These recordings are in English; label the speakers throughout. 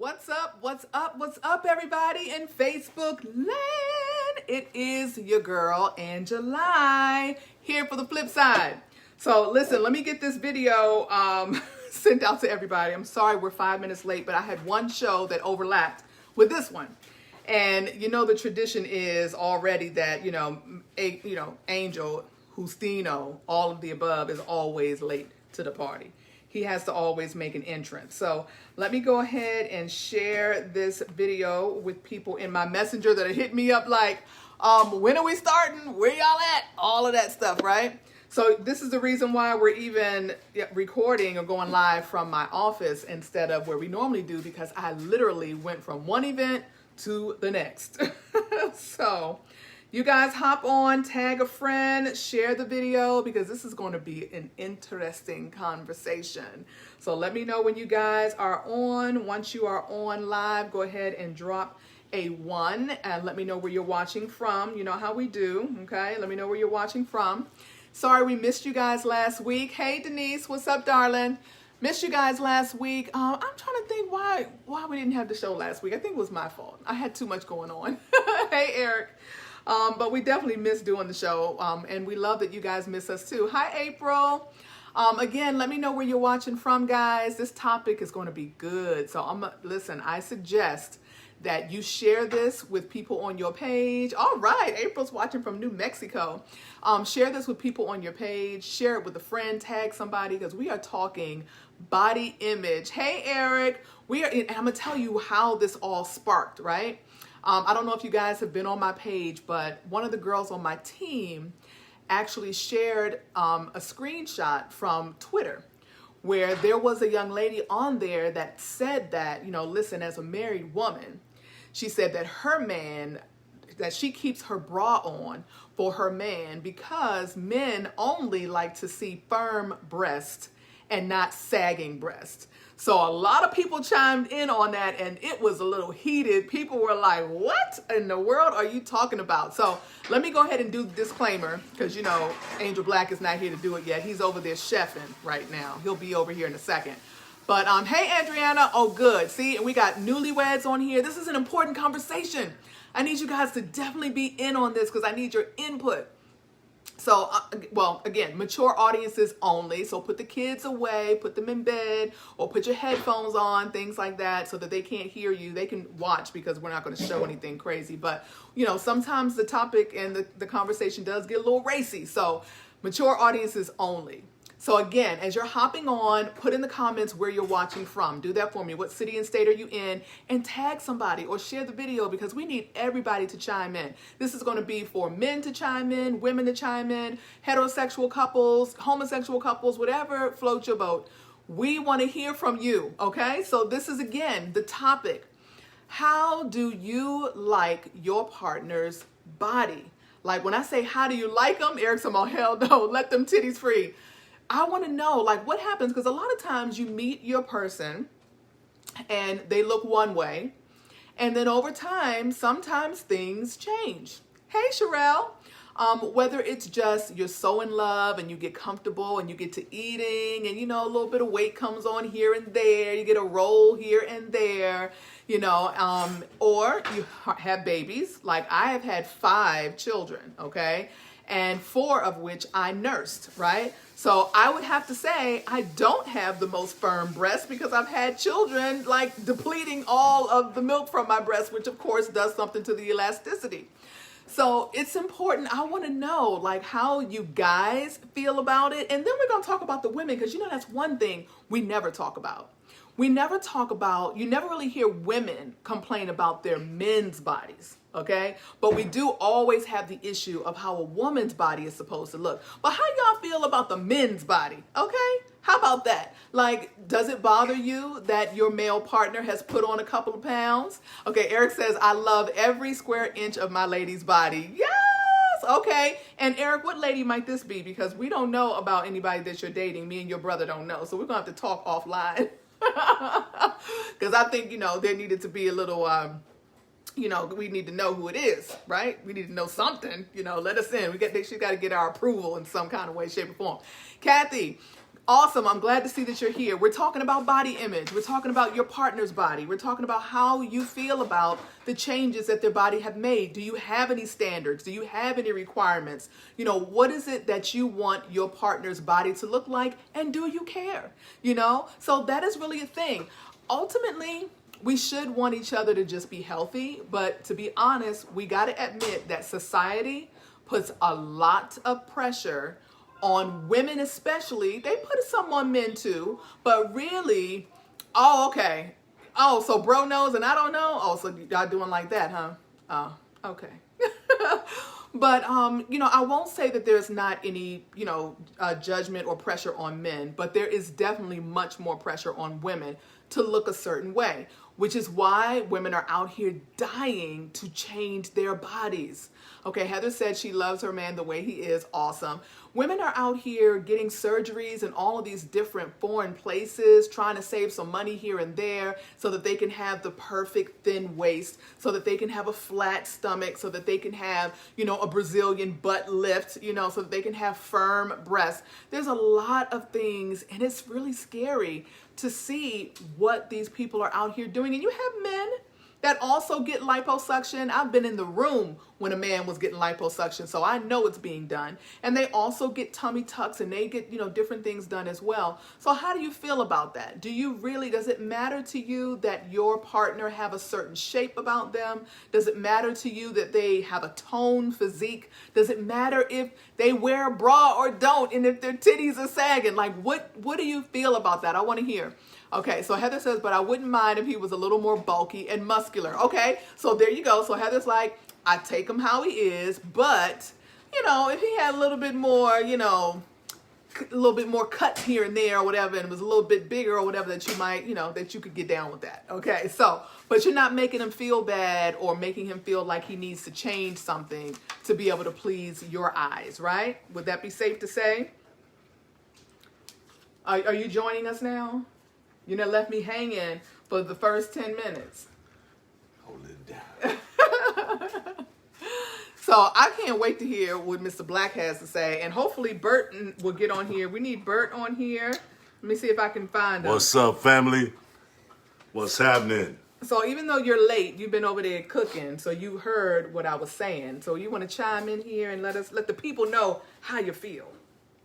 Speaker 1: What's up? What's up? What's up, everybody in Facebook land? It is your girl, Angelia, here for the flip side. So listen, let me get this video sent out to everybody. I'm sorry we're 5 minutes late, but I had one show that overlapped with this one. And you know the tradition is already that, Angel, Justino, all of the above is always late to the party. He has to always make an entrance. So let me go ahead and share this video with people in my messenger that hit me up like, when are we starting? Where y'all at? All of that stuff, right? So this is the reason why we're even recording or going live from my office instead of where we normally do, because I literally went from one event to the next. So you guys hop on, tag a friend, share the video, because this is going to be an interesting conversation. So let me know when you guys are on. Once you are on live, go ahead and drop a 1 and let me know where you're watching from. You know how we do, okay? Let me know where you're watching from. Sorry we missed you guys last week. Hey Denise, what's up, darling? Missed you guys last week. I'm trying to think why we didn't have the show last week. I think it was my fault. I had too much going on. Hey Eric. But we definitely miss doing the show, and we love that you guys miss us too. Hi, April. Again, let me know where you're watching from, guys. This topic is going to be good. So listen, I suggest that you share this with people on your page. All right, April's watching from New Mexico. Share this with people on your page. Share it with a friend. Tag somebody, because we are talking body image. Hey, Eric. And I'm going to tell you how this all sparked, right? I don't know if you guys have been on my page, but one of the girls on my team actually shared a screenshot from Twitter where there was a young lady on there that said that, listen, as a married woman, she said that her man, that she keeps her bra on for her man because men only like to see firm breast and not sagging breast. So a lot of people chimed in on that, and it was a little heated. People were like, what in the world are you talking about? So let me go ahead and do the disclaimer, because, Angel Black is not here to do it yet. He's over there chefing right now. He'll be over here in a second. But hey, Adriana. Oh, good. See, and we got newlyweds on here. This is an important conversation. I need you guys to definitely be in on this because I need your input. So, again, mature audiences only. So put the kids away, put them in bed, or put your headphones on, things like that, so that they can't hear you. They can watch, because we're not going to show anything crazy. But, sometimes the topic and the conversation does get a little racy. So mature audiences only. So again, as you're hopping on, put in the comments where you're watching from. Do that for me. What city and state are you in? And tag somebody or share the video, because we need everybody to chime in. This is going to be for men to chime in, women to chime in, heterosexual couples, homosexual couples, whatever floats your boat. We want to hear from you, okay? So this is, again, the topic. How do you like your partner's body? Like when I say, how do you like them? Eric's on, hell no, let them titties free. I want to know, like, what happens, because a lot of times you meet your person and they look one way, and then over time, sometimes things change. Hey, Sherelle. Whether it's just you're so in love and you get comfortable and you get to eating and, a little bit of weight comes on here and there, you get a roll here and there, or you have babies. Like I have had 5 children, okay? And 4 of which I nursed, right? So I would have to say I don't have the most firm breast, because I've had children like depleting all of the milk from my breast, which of course does something to the elasticity. So it's important. I want to know like how you guys feel about it. And then we're going to talk about the women, because that's one thing we never talk about. You never really hear women complain about their men's bodies. Okay, but we do always have the issue of how a woman's body is supposed to look. But how y'all feel about the men's body? Okay, how about that? Like, does it bother you that your male partner has put on a couple of pounds? Okay, Eric says, I love every square inch of my lady's body. Yes, okay. And Eric, what lady might this be? Because we don't know about anybody that you're dating. Me and your brother don't know. So we're going to have to talk offline. Because I think, there needed to be a little... we need to know who it is, right? We need to know something, let us in. She's got to get our approval in some kind of way, shape, or form. Kathy, Awesome. I'm glad to see that you're here. We're talking about body image. We're talking about your partner's body. We're talking about how you feel about the changes that their body have made. Do you have any standards? Do you have any requirements? You know, what is it that you want your partner's body to look like? And do you care? You know, so that is really a thing. Ultimately, we should want each other to just be healthy. But to be honest, we got to admit that society puts a lot of pressure on women, especially. They put some on men too, but really, oh, okay. Oh, so bro knows and I don't know? Oh, so y'all doing like that, huh? Oh, okay. But, you know, I won't say that there's not any, you know, judgment or pressure on men, but there is definitely much more pressure on women to look a certain way, which is why women are out here dying to change their bodies. Okay, Heather said she loves her man the way he is. Awesome. Women are out here getting surgeries in all of these different foreign places, trying to save some money here and there so that they can have the perfect thin waist, so that they can have a flat stomach, so that they can have, you know, a Brazilian butt lift, you know, so that they can have firm breasts. There's a lot of things, and it's really scary to see what these people are out here doing. And you have men that also get liposuction. I've been in the room when a man was getting liposuction, so I know it's being done. And they also get tummy tucks and they get, you know, different things done as well. So how do you feel about that? Do you really, does it matter to you that your partner have a certain shape about them? Does it matter to you that they have a toned physique? Does it matter if they wear a bra or don't, and if their titties are sagging? Like, what do you feel about that? I want to hear. Okay, so Heather says, but I wouldn't mind if he was a little more bulky and muscular. Okay, so there you go. So Heather's like, I take him how he is, but, you know, if he had a little bit more, you know, a little bit more cut here and there or whatever, and was a little bit bigger or whatever, that you might, you know, that you could get down with that. Okay, so, but you're not making him feel bad or making him feel like he needs to change something to be able to please your eyes, right? Would that be safe to say? Are you joining us now? You know, left me hanging for the first 10 minutes.
Speaker 2: Hold it down.
Speaker 1: So I can't wait to hear what Mr. Black has to say. And hopefully Burton will get on here. We need Bert on here. Let me see if I can find him.
Speaker 2: What's up, family? What's happening?
Speaker 1: So even though you're late, you've been over there cooking, so you heard what I was saying. So you want to chime in here and let the people know how you feel.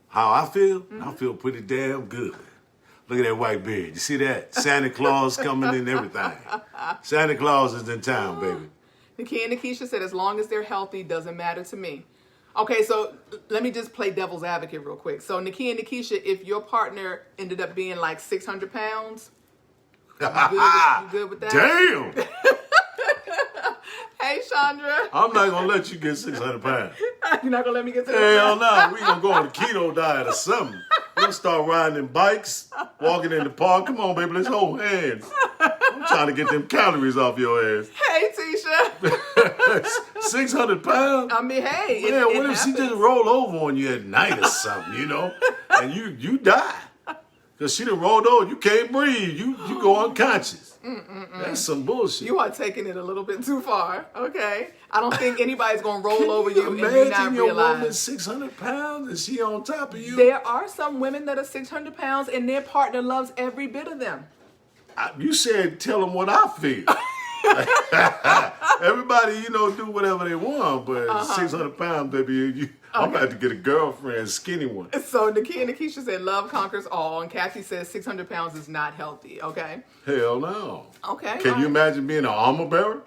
Speaker 2: How I feel? Mm-hmm. I feel pretty damn good. Look at that white beard. You see that? Santa Claus coming in and everything. Santa Claus is in town, baby.
Speaker 1: Nikki and Nikisha said, as long as they're healthy, doesn't matter to me. Okay, so let me just play devil's advocate real quick. So Nikki and Nikisha, if your partner ended up being like 600 pounds, you good with that?
Speaker 2: Damn!
Speaker 1: Hey, Chandra.
Speaker 2: I'm not going to let you get 600 pounds.
Speaker 1: You're not going to let me get 600 pounds?
Speaker 2: Hell no. We going to go on a keto diet or something. We'll start riding in bikes, walking in the park. Come on, baby, let's hold hands. I'm trying to get them calories off your ass.
Speaker 1: Hey, Tisha.
Speaker 2: 600 pounds?
Speaker 1: I mean, hey.
Speaker 2: Yeah, what if she just roll over on you at night or something, you know? And you die. Because she done rolled over. You can't breathe. You go unconscious. That's some bullshit.
Speaker 1: You are taking it a little bit too far, okay? I don't think anybody's going to roll over you and you not
Speaker 2: imagine your
Speaker 1: realize.
Speaker 2: woman 600 pounds and she on top of you?
Speaker 1: There are some women that are 600 pounds and their partner loves every bit of them.
Speaker 2: You said tell them what I feel. Everybody, you know, do whatever they want, but 600 pounds, baby, I'm about to get a girlfriend, a skinny one.
Speaker 1: So Nikki and Nikisha said love conquers all, and Kathy says 600 pounds is not healthy, okay?
Speaker 2: Hell no.
Speaker 1: Okay.
Speaker 2: Can you imagine being an armor bearer?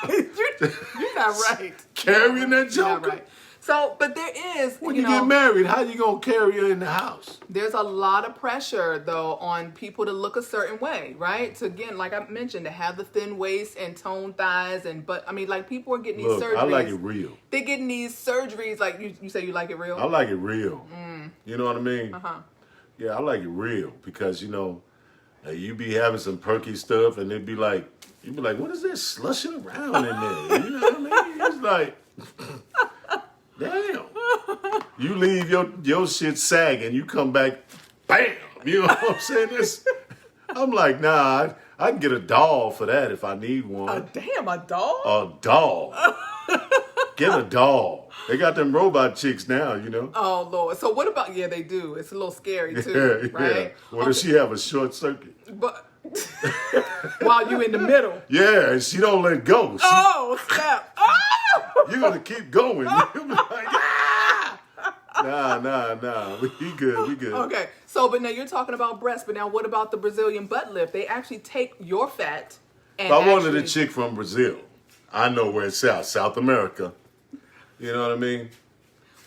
Speaker 1: You're not right.
Speaker 2: Carrying that joker?
Speaker 1: You're not right. So, but there is,
Speaker 2: when you get married, how you gonna carry her in the house?
Speaker 1: There's a lot of pressure, though, on people to look a certain way, right? To, again, like I mentioned, to have the thin waist and toned thighs, but I mean, like, people are getting these surgeries.
Speaker 2: I like it real.
Speaker 1: They're getting these surgeries, like you say you like it real?
Speaker 2: I like it real. You know what I mean? Yeah, I like it real because, you know, you be having some perky stuff and you'd be like, what is this slushing around in there? You know what I mean? It's like... Damn. You leave your shit sagging, you come back, bam. You know what I'm saying? I'm like, nah, I can get a doll for that if I need one.
Speaker 1: A doll?
Speaker 2: A doll. Get a doll. They got them robot chicks now, you know.
Speaker 1: Oh Lord. So what about? Yeah, they do. It's a little scary too,
Speaker 2: Yeah,
Speaker 1: right?
Speaker 2: yeah. What if she have a short circuit?
Speaker 1: But while you in the middle.
Speaker 2: Yeah, and she don't let go.
Speaker 1: Oh snap! Oh!
Speaker 2: You're gonna keep going. You'll be like, ah! Nah. We good.
Speaker 1: Okay. So, but now you're talking about breasts. But now, what about the Brazilian butt lift? They actually take your fat. And
Speaker 2: if I wanted a chick from Brazil, I know where it's South America. You know what I mean?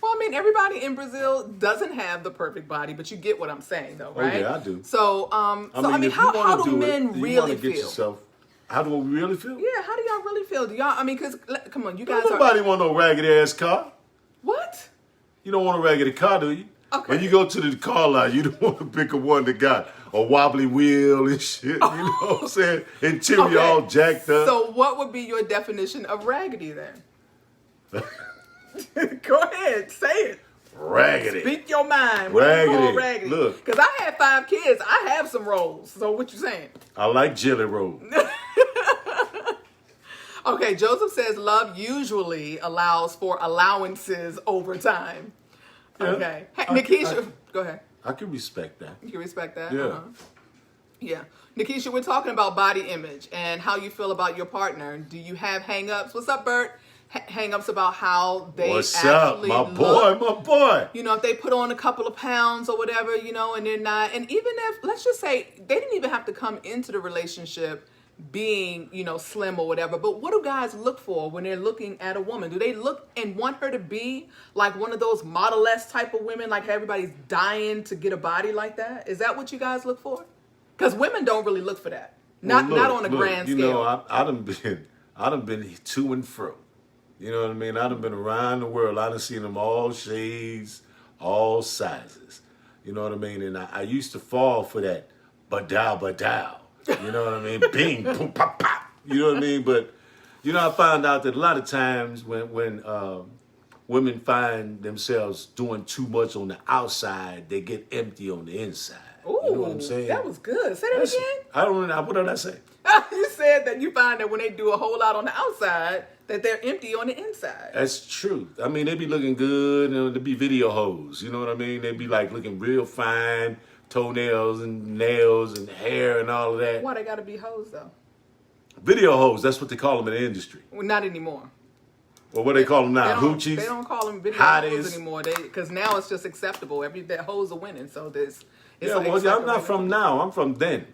Speaker 1: Well, I mean, everybody in Brazil doesn't have the perfect body, but you get what I'm saying, though, right?
Speaker 2: Oh, yeah, I do.
Speaker 1: So, I mean, how do men really feel?
Speaker 2: How do we really feel?
Speaker 1: Yeah, how do y'all really feel? Do y'all, I mean, because, come on, you guys
Speaker 2: Nobody want no raggedy ass car.
Speaker 1: What?
Speaker 2: You don't want a raggedy car, do you?
Speaker 1: Okay.
Speaker 2: When you go to the car lot, you don't want to pick a one that got a wobbly wheel and shit. You know what I'm saying? Interior all jacked up.
Speaker 1: So what would be your definition of raggedy then? Go ahead, say it.
Speaker 2: Raggedy.
Speaker 1: Speak your mind.
Speaker 2: Raggedy.
Speaker 1: Look. Because I had 5 kids. I have some rolls. So what you saying?
Speaker 2: I like jelly rolls.
Speaker 1: Okay, Joseph says love usually allows for allowances over time.
Speaker 2: Yeah.
Speaker 1: Okay. Hey, Nikisha, go ahead.
Speaker 2: I can respect that.
Speaker 1: You can respect that?
Speaker 2: Yeah.
Speaker 1: Uh-huh. Yeah. Nikisha, we're talking about body image and how you feel about your partner. Do you have hang-ups? What's up, Bert? Hang-ups about how they
Speaker 2: What's
Speaker 1: actually
Speaker 2: up,
Speaker 1: look.
Speaker 2: my boy?
Speaker 1: You know, if they put on a couple of pounds or whatever, you know, and they're not. And even if, let's just say, they didn't even have to come into the relationship being, you know, slim or whatever. But what do guys look for when they're looking at a woman? Do they look and want her to be like one of those model-esque type of women, like everybody's dying to get a body like that? Is that what you guys look for? Because women don't really look for that. Not on a grand scale.
Speaker 2: You know, I done been to and fro. You know what I mean? I done been around the world. I done seen them all shades, all sizes. You know what I mean? And I used to fall for that badow. You know what I mean? Bing, boom, pop, pop. You know what I mean? But, you know, I found out that a lot of times when women find themselves doing too much on the outside, they get empty on the inside.
Speaker 1: Ooh,
Speaker 2: you know what I'm saying?
Speaker 1: That was good. Say that again.
Speaker 2: I don't know. What did I say?
Speaker 1: You said that you find that when they do a whole lot on the outside, that they're empty on the inside.
Speaker 2: That's true. I mean, they be looking good, you know, they be video hoes. You know what I mean? They be like looking real fine, toenails and nails and hair and all of that.
Speaker 1: Why they gotta be hoes though?
Speaker 2: Video hoes, that's what they call them in the industry.
Speaker 1: Well, not anymore.
Speaker 2: Well, what they call them now? Hoochies?
Speaker 1: They don't call them video
Speaker 2: Hotties.
Speaker 1: hoes anymore. Because now it's just acceptable. That hoes are winning, so it's
Speaker 2: yeah,
Speaker 1: like
Speaker 2: well, I'm not from now. I'm from then.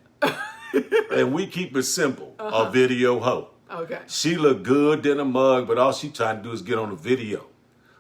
Speaker 2: And we keep it simple. A video hoe.
Speaker 1: Okay.
Speaker 2: She look good in a mug, but all she trying to do is get on a video.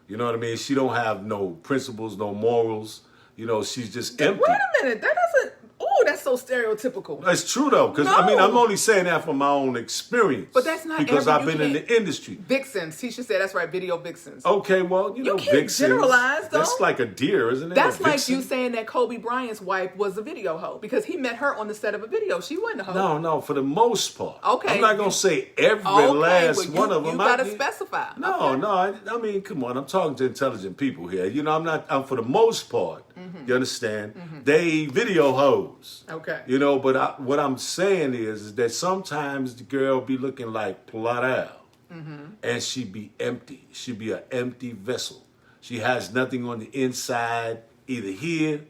Speaker 2: You know what I mean? She don't have no principles, no morals. You know, she's just empty.
Speaker 1: Wait a minute. That doesn't... Oh, that's so stereotypical.
Speaker 2: That's true, though, because,
Speaker 1: No.
Speaker 2: I mean, I'm only saying that from my own experience.
Speaker 1: But that's not
Speaker 2: because
Speaker 1: every-
Speaker 2: I've been in the industry.
Speaker 1: Vixens. He should say that's right. Video vixens.
Speaker 2: Okay, well, you know,
Speaker 1: can't
Speaker 2: vixens,
Speaker 1: generalize, though.
Speaker 2: that's like a deer, isn't it?
Speaker 1: That's
Speaker 2: A
Speaker 1: like
Speaker 2: vixen?
Speaker 1: you saying that Kobe Bryant's wife was a video hoe because he met her on the set of a video. She wasn't a hoe.
Speaker 2: No, for the most part.
Speaker 1: Okay.
Speaker 2: I'm not going to say every
Speaker 1: Okay,
Speaker 2: last
Speaker 1: well,
Speaker 2: one of them.
Speaker 1: You got to specify.
Speaker 2: No,
Speaker 1: Okay.
Speaker 2: I mean, come on. I'm talking to intelligent people here. You know, I'm for the most part, you understand, they video hoes.
Speaker 1: Okay.
Speaker 2: You know, but what I'm saying is that sometimes the girl be looking like Plata, and she be empty. She be an empty vessel. She has nothing on the inside, either here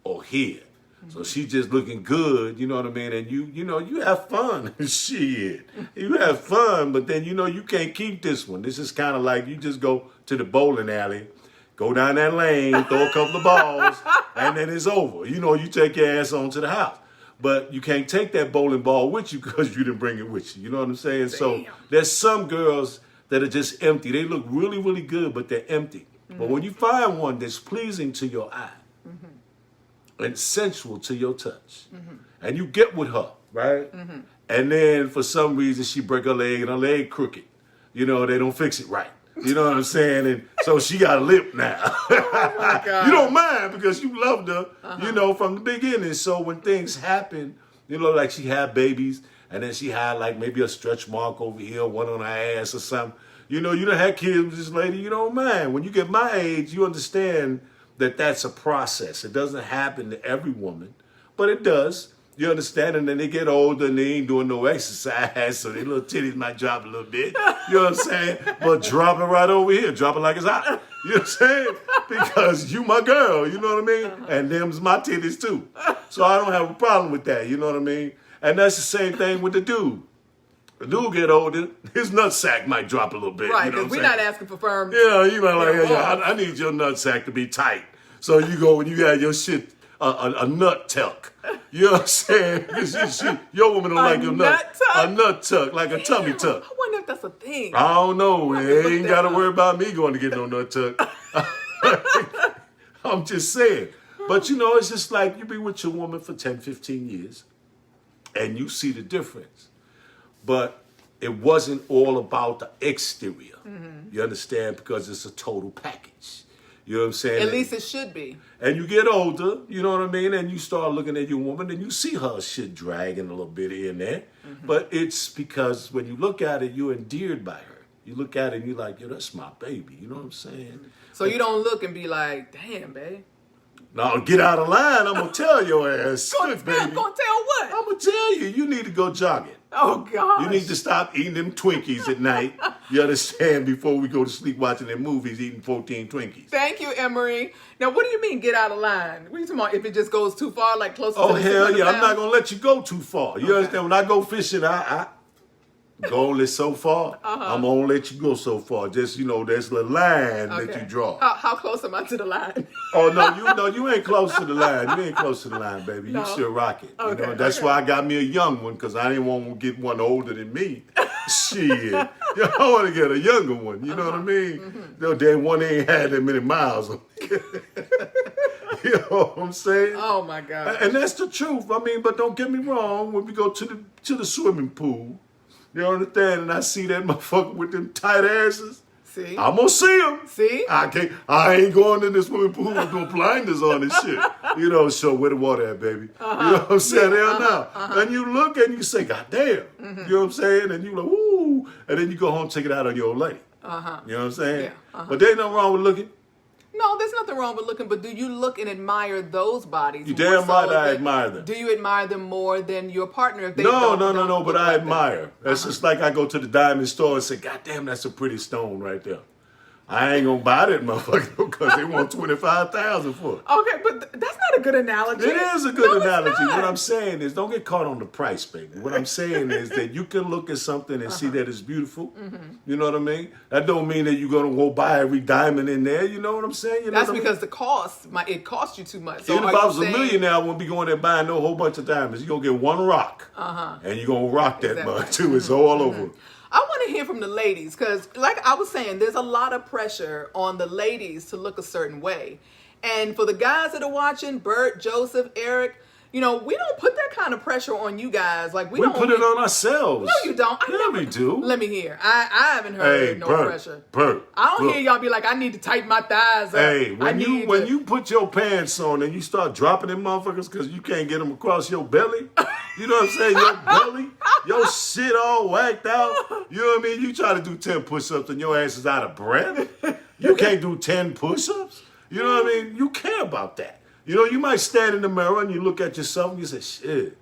Speaker 2: or here. So she just looking good, you know what I mean? And you know, you have fun. Shit. You have fun, but then, you know, you can't keep this one. This is kind of like you just go to the bowling alley, go down that lane, throw a couple of balls, and then it's over. You know, you take your ass on to the house. But you can't take that bowling ball with you because you didn't bring it with you. You know what I'm saying?
Speaker 1: Damn.
Speaker 2: So there's some girls that are just empty. They look really, really good, but they're empty. But when you find one that's pleasing to your eye and sensual to your touch, and you get with her, right? And then for some reason she break her leg and her leg crooked. You know, they don't fix it right. You know what I'm saying? And so she got a lip now.
Speaker 1: Oh my God.
Speaker 2: You don't mind because you loved her, you know, from the beginning. So when things happen, you know, like she had babies and then she had like maybe a stretch mark over here, one on her ass or something. You know, you done had kids with this lady, you don't mind. When you get my age, you understand that that's a process. It doesn't happen to every woman, but it does. You understand? And then they get older and they ain't doing no exercise, so their little titties might drop a little bit. You know what I'm saying? But drop it right over here. Drop it like it's hot. You know what I'm saying? Because you my girl, you know what I mean? And them's my titties too. So I don't have a problem with that, you know what I mean? And that's the same thing with the dude. The dude get older, his nutsack might drop a little bit.
Speaker 1: Right,
Speaker 2: you know
Speaker 1: because we're not asking for firm.
Speaker 2: Yeah, you know, like, I need your nutsack to be tight. So you go and you got your shit, a nut tuck. You know what I'm saying? Your woman don't like your nut. A nut tuck, like a tummy tuck.
Speaker 1: I wonder if that's a thing.
Speaker 2: I don't know. They ain't got to worry about me going to get no nut tuck. I'm just saying. But, you know, it's just like you be with your woman for 10, 15 years, and you see the difference. But it wasn't all about the exterior. Mm-hmm. You understand? Because it's a total package. You know what I'm saying?
Speaker 1: At least it should be.
Speaker 2: And you get older, you know what I mean? And you start looking at your woman and you see her shit dragging a little bit in there. Mm-hmm. But it's because when you look at it, you're endeared by her. You look at it and you're like, yo, that's my baby. You know what I'm saying?
Speaker 1: So you don't look and be like, damn, babe.
Speaker 2: No, get out of line. I'm going to tell your ass.
Speaker 1: Going to tell what?
Speaker 2: I'm going to tell you. You need to go jogging.
Speaker 1: Oh, God.
Speaker 2: You need to stop eating them Twinkies at night. You understand? Before we go to sleep watching them movies, eating 14 Twinkies.
Speaker 1: Thank you, Emery. Now, what do you mean get out of line? What are you talking about? If it just goes too far, like closer to the
Speaker 2: hell yeah.
Speaker 1: pounds?
Speaker 2: I'm not going to let you go too far. You understand? When I go fishing, I go only so far. I'm going to let you go so far. Just, you know, there's a line that you draw.
Speaker 1: How close am I to the line?
Speaker 2: Oh, no, you ain't close to the line. You ain't close to the line, baby.
Speaker 1: No.
Speaker 2: You still rock it.
Speaker 1: Okay,
Speaker 2: You know? That's why I got me a young one, because I didn't want to get one older than me. Shit. I want to get a younger one. You know what I mean? Mm-hmm. That one ain't had that many miles on it. You know what I'm saying?
Speaker 1: Oh, my God.
Speaker 2: And that's the truth. I mean, but don't get me wrong. When we go to the swimming pool, you understand? And I see that motherfucker with them tight asses.
Speaker 1: See?
Speaker 2: I'm gonna see him.
Speaker 1: See?
Speaker 2: I ain't going in this swimming pool with no blinders on and shit. You know, so where the water at, baby? You know what I'm saying? Hell no. And you look and you say, God damn. Mm-hmm. You know what I'm saying? And you like, ooh. And then you go home and take it out on your old lady. You know what I'm saying? Yeah. But there ain't nothing wrong with looking.
Speaker 1: No, there's nothing wrong with looking, but do you look and admire those bodies?
Speaker 2: You damn right I admire them.
Speaker 1: Do you admire them more than your partner? If they
Speaker 2: No, but I admire. That's just like I go to the diamond store and say, God damn, that's a pretty stone right there. I ain't gonna buy that motherfucker because they want $25,000 for it.
Speaker 1: Okay, but that's not a good analogy.
Speaker 2: It is a good analogy. What I'm saying is, don't get caught on the price, baby. What I'm saying is that you can look at something and see that it's beautiful. Mm-hmm. You know what I mean? That don't mean that you're gonna go buy every diamond in there. You know what I'm saying? You know
Speaker 1: that's because the cost, it costs you too much. So
Speaker 2: even if I was a millionaire, I wouldn't be going there buying no whole bunch of diamonds. You're gonna get one rock, and you're gonna rock that mug too. It's all over.
Speaker 1: I want to hear from the ladies because, like I was saying, there's a lot of pressure on the ladies to look a certain way. And for the guys that are watching, Bert, Joseph, Eric, you know, we don't put that kind of pressure on you guys. Like we don't
Speaker 2: put it on ourselves.
Speaker 1: No, you don't.
Speaker 2: We do.
Speaker 1: Let me hear. I haven't heard pressure.
Speaker 2: Bert.
Speaker 1: I don't hear y'all be like, I need to tighten my thighs up.
Speaker 2: Hey, when you put your pants on and you start dropping them motherfuckers because you can't get them across your belly, you know what I'm saying? Your belly, your shit all whacked out. You know what I mean? You try to do 10 push-ups and your ass is out of breath. You can't do 10 push-ups. You know what I mean? You care about that. You know, you might stand in the mirror and you look at yourself and you say, shit,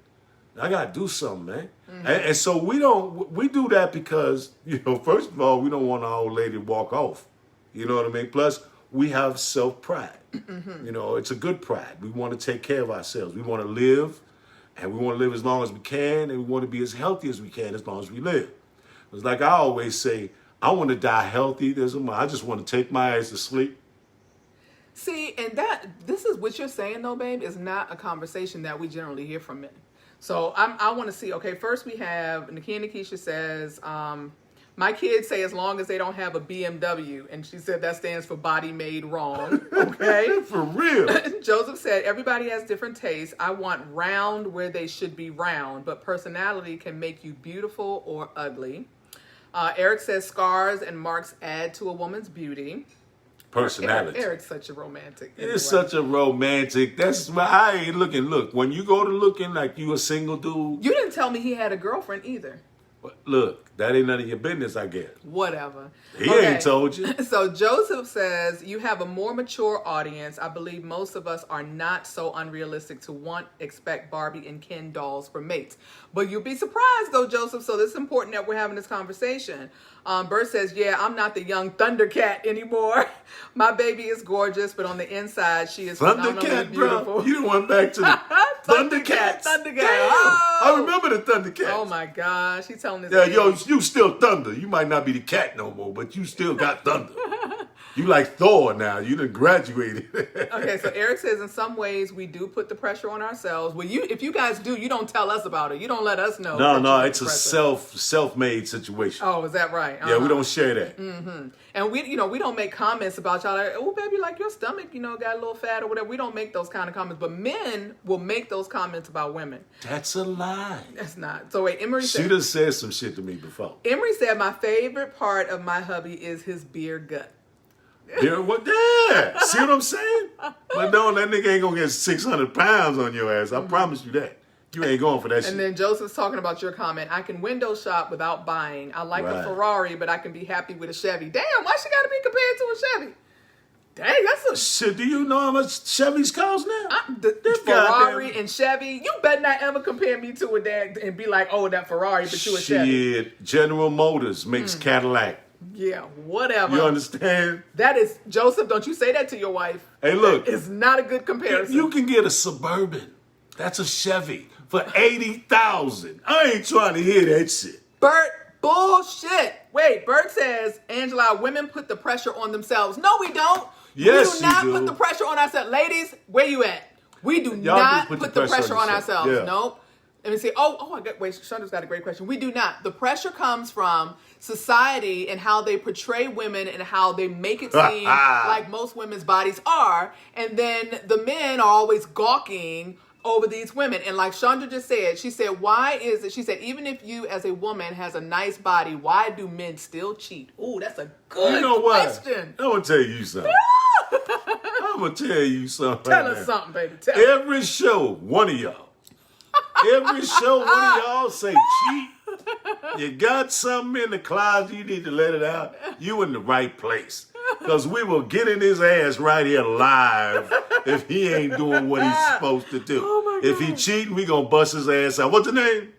Speaker 2: I got to do something, man. Mm-hmm. And so we do that because, you know, first of all, we don't want our old lady to walk off. You know what I mean? Plus, we have self-pride. Mm-hmm. You know, it's a good pride. We want to take care of ourselves. We want to live, and we want to live as long as we can, and we want to be as healthy as we can as long as we live. It's like I always say, I want to die healthy. I just want to take my ass to sleep.
Speaker 1: See, and this is what you're saying, though, babe, is not a conversation that we generally hear from men. So I want to see, okay, first we have, Nikisha says, my kids say as long as they don't have a BMW, and she said that stands for body made wrong, okay?
Speaker 2: For real.
Speaker 1: Joseph said, everybody has different tastes. I want round where they should be round, but personality can make you beautiful or ugly. Eric says scars and marks add to a woman's beauty.
Speaker 2: Personality.
Speaker 1: Eric's such a romantic.
Speaker 2: It's such a romantic. That's why I ain't looking. Look, when you go to looking like you a single dude.
Speaker 1: You didn't tell me he had a girlfriend either.
Speaker 2: Look, that ain't none of your business, I guess.
Speaker 1: Whatever.
Speaker 2: He ain't told you.
Speaker 1: So Joseph says, you have a more mature audience. I believe most of us are not so unrealistic to expect Barbie and Ken dolls for mates. But you'll be surprised though, Joseph. So this is important that we're having this conversation. Bert says, yeah, I'm not the young Thundercat anymore. My baby is gorgeous, but on the inside, she is phenomenally beautiful.
Speaker 2: Bro. You went back to the Thundercats.
Speaker 1: Thundercat.
Speaker 2: Oh. I remember the Thundercats.
Speaker 1: Oh my gosh, he's telling us.
Speaker 2: Yeah, yo, you still Thunder. You might not be the cat no more, but you still got Thunder. You like Thor now. You done graduated.
Speaker 1: Okay, so Eric says in some ways we do put the pressure on ourselves. Well, if you guys do, you don't tell us about it. You don't let us know.
Speaker 2: No, it's a self-made situation.
Speaker 1: Oh, is that right?
Speaker 2: Yeah, we don't share that.
Speaker 1: Mm-hmm. And we don't make comments about y'all like, oh baby, like your stomach, got a little fat or whatever. We don't make those kind of comments, but men will make those comments about women.
Speaker 2: That's a lie.
Speaker 1: That's not. So wait, Emery said.
Speaker 2: She done said some shit to me before.
Speaker 1: Emery said my favorite part of my hubby is his beer gut.
Speaker 2: Yeah, what? Yeah. See what I'm saying? But no, that nigga ain't gonna get 600 pounds on your ass. I promise you that. You ain't going for that shit.
Speaker 1: And then Joseph's talking about your comment. I can window shop without buying. I like a Ferrari, but I can be happy with a Chevy. Damn, why she gotta be compared to a Chevy? Dang, that's a
Speaker 2: shit. Do you know how much Chevys cost now?
Speaker 1: The Ferrari and Chevy. You better not ever compare me to a dad and be like, oh, that Ferrari, but you a Chevy.
Speaker 2: Shit, General Motors makes Cadillac.
Speaker 1: Yeah, whatever.
Speaker 2: You understand?
Speaker 1: That is, Joseph, don't you say that to your wife.
Speaker 2: Hey, look.
Speaker 1: It's not a good comparison.
Speaker 2: You can get a Suburban. That's a Chevy for $80,000. I ain't trying to hear that shit.
Speaker 1: Bert, bullshit. Wait, Bert says, Angela, women put the pressure on themselves. No, we don't.
Speaker 2: Yes,
Speaker 1: we do not put the pressure on ourselves. Ladies, where you at? We do not put the pressure on ourselves. Yeah. Nope. Let me see. Wait, Chandra's got a great question. We do not. The pressure comes from society and how they portray women and how they make it seem like most women's bodies are. And then the men are always gawking over these women. And like Chandra just said, she said, why is it? She said, even if you as a woman has a nice body, why do men still cheat? Ooh, that's a good question.
Speaker 2: I'm going to tell you something. I'm going to tell you something.
Speaker 1: Tell us something, baby.
Speaker 2: Every show, one of y'all say cheat. You got something in the closet, you need to let it out. You in the right place. Because we will get in his ass right here live if he ain't doing what he's supposed to do.
Speaker 1: Oh my God.
Speaker 2: If he cheating, we gonna bust his ass out. What's the name?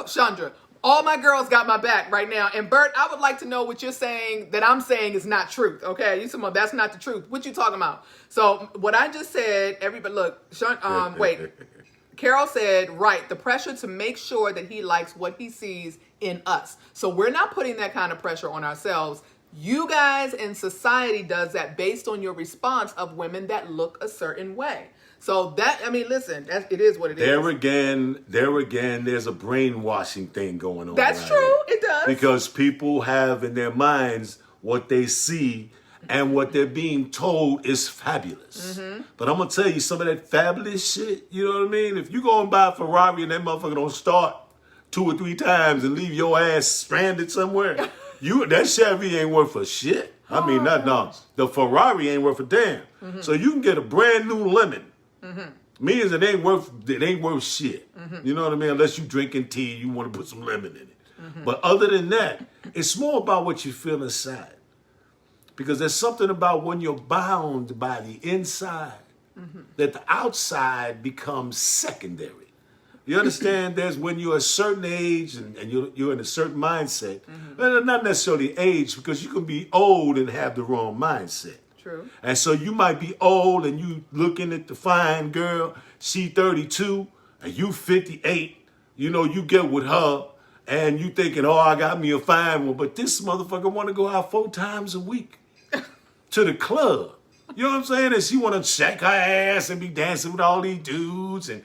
Speaker 1: Chandra. All my girls got my back right now. And Bert, I would like to know what you're saying that I'm saying is not truth. Okay, you talking about that's not the truth. What you talking about? So what I just said, everybody look, wait. Carol said, right, the pressure to make sure that he likes what he sees in us. So we're not putting that kind of pressure on ourselves. You guys in society does that based on your response of women that look a certain way. So listen, it is what it is.
Speaker 2: There again, there's a brainwashing thing going on.
Speaker 1: That's true.
Speaker 2: Here.
Speaker 1: It does.
Speaker 2: Because people have in their minds what they see and what they're being told is fabulous. Mm-hmm. But I'm going to tell you some of that fabulous shit, you know what I mean? If you go and buy a Ferrari and that motherfucker don't start 2 or 3 times and leave your ass stranded somewhere, that Chevy ain't worth a shit. I mean, the Ferrari ain't worth a damn. Mm-hmm. So you can get a brand new lemon. Mm-hmm. Means it ain't worth shit. Mm-hmm. You know what I mean? Unless you drinking tea, you want to put some lemon in it. Mm-hmm. But other than that, it's more about what you feel inside. Because there's something about when you're bound by the inside that the outside becomes secondary. You understand? There's when you're a certain age and you're in a certain mindset. Mm-hmm. Not necessarily age, because you can be old and have the wrong mindset.
Speaker 1: True.
Speaker 2: And so you might be old and you looking at the fine girl, she 32 and you 58. You get with her and you thinking, oh, I got me a fine one. But this motherfucker want to go out 4 times a week to the club. You know what I'm saying? And she want to shake her ass and be dancing with all these dudes and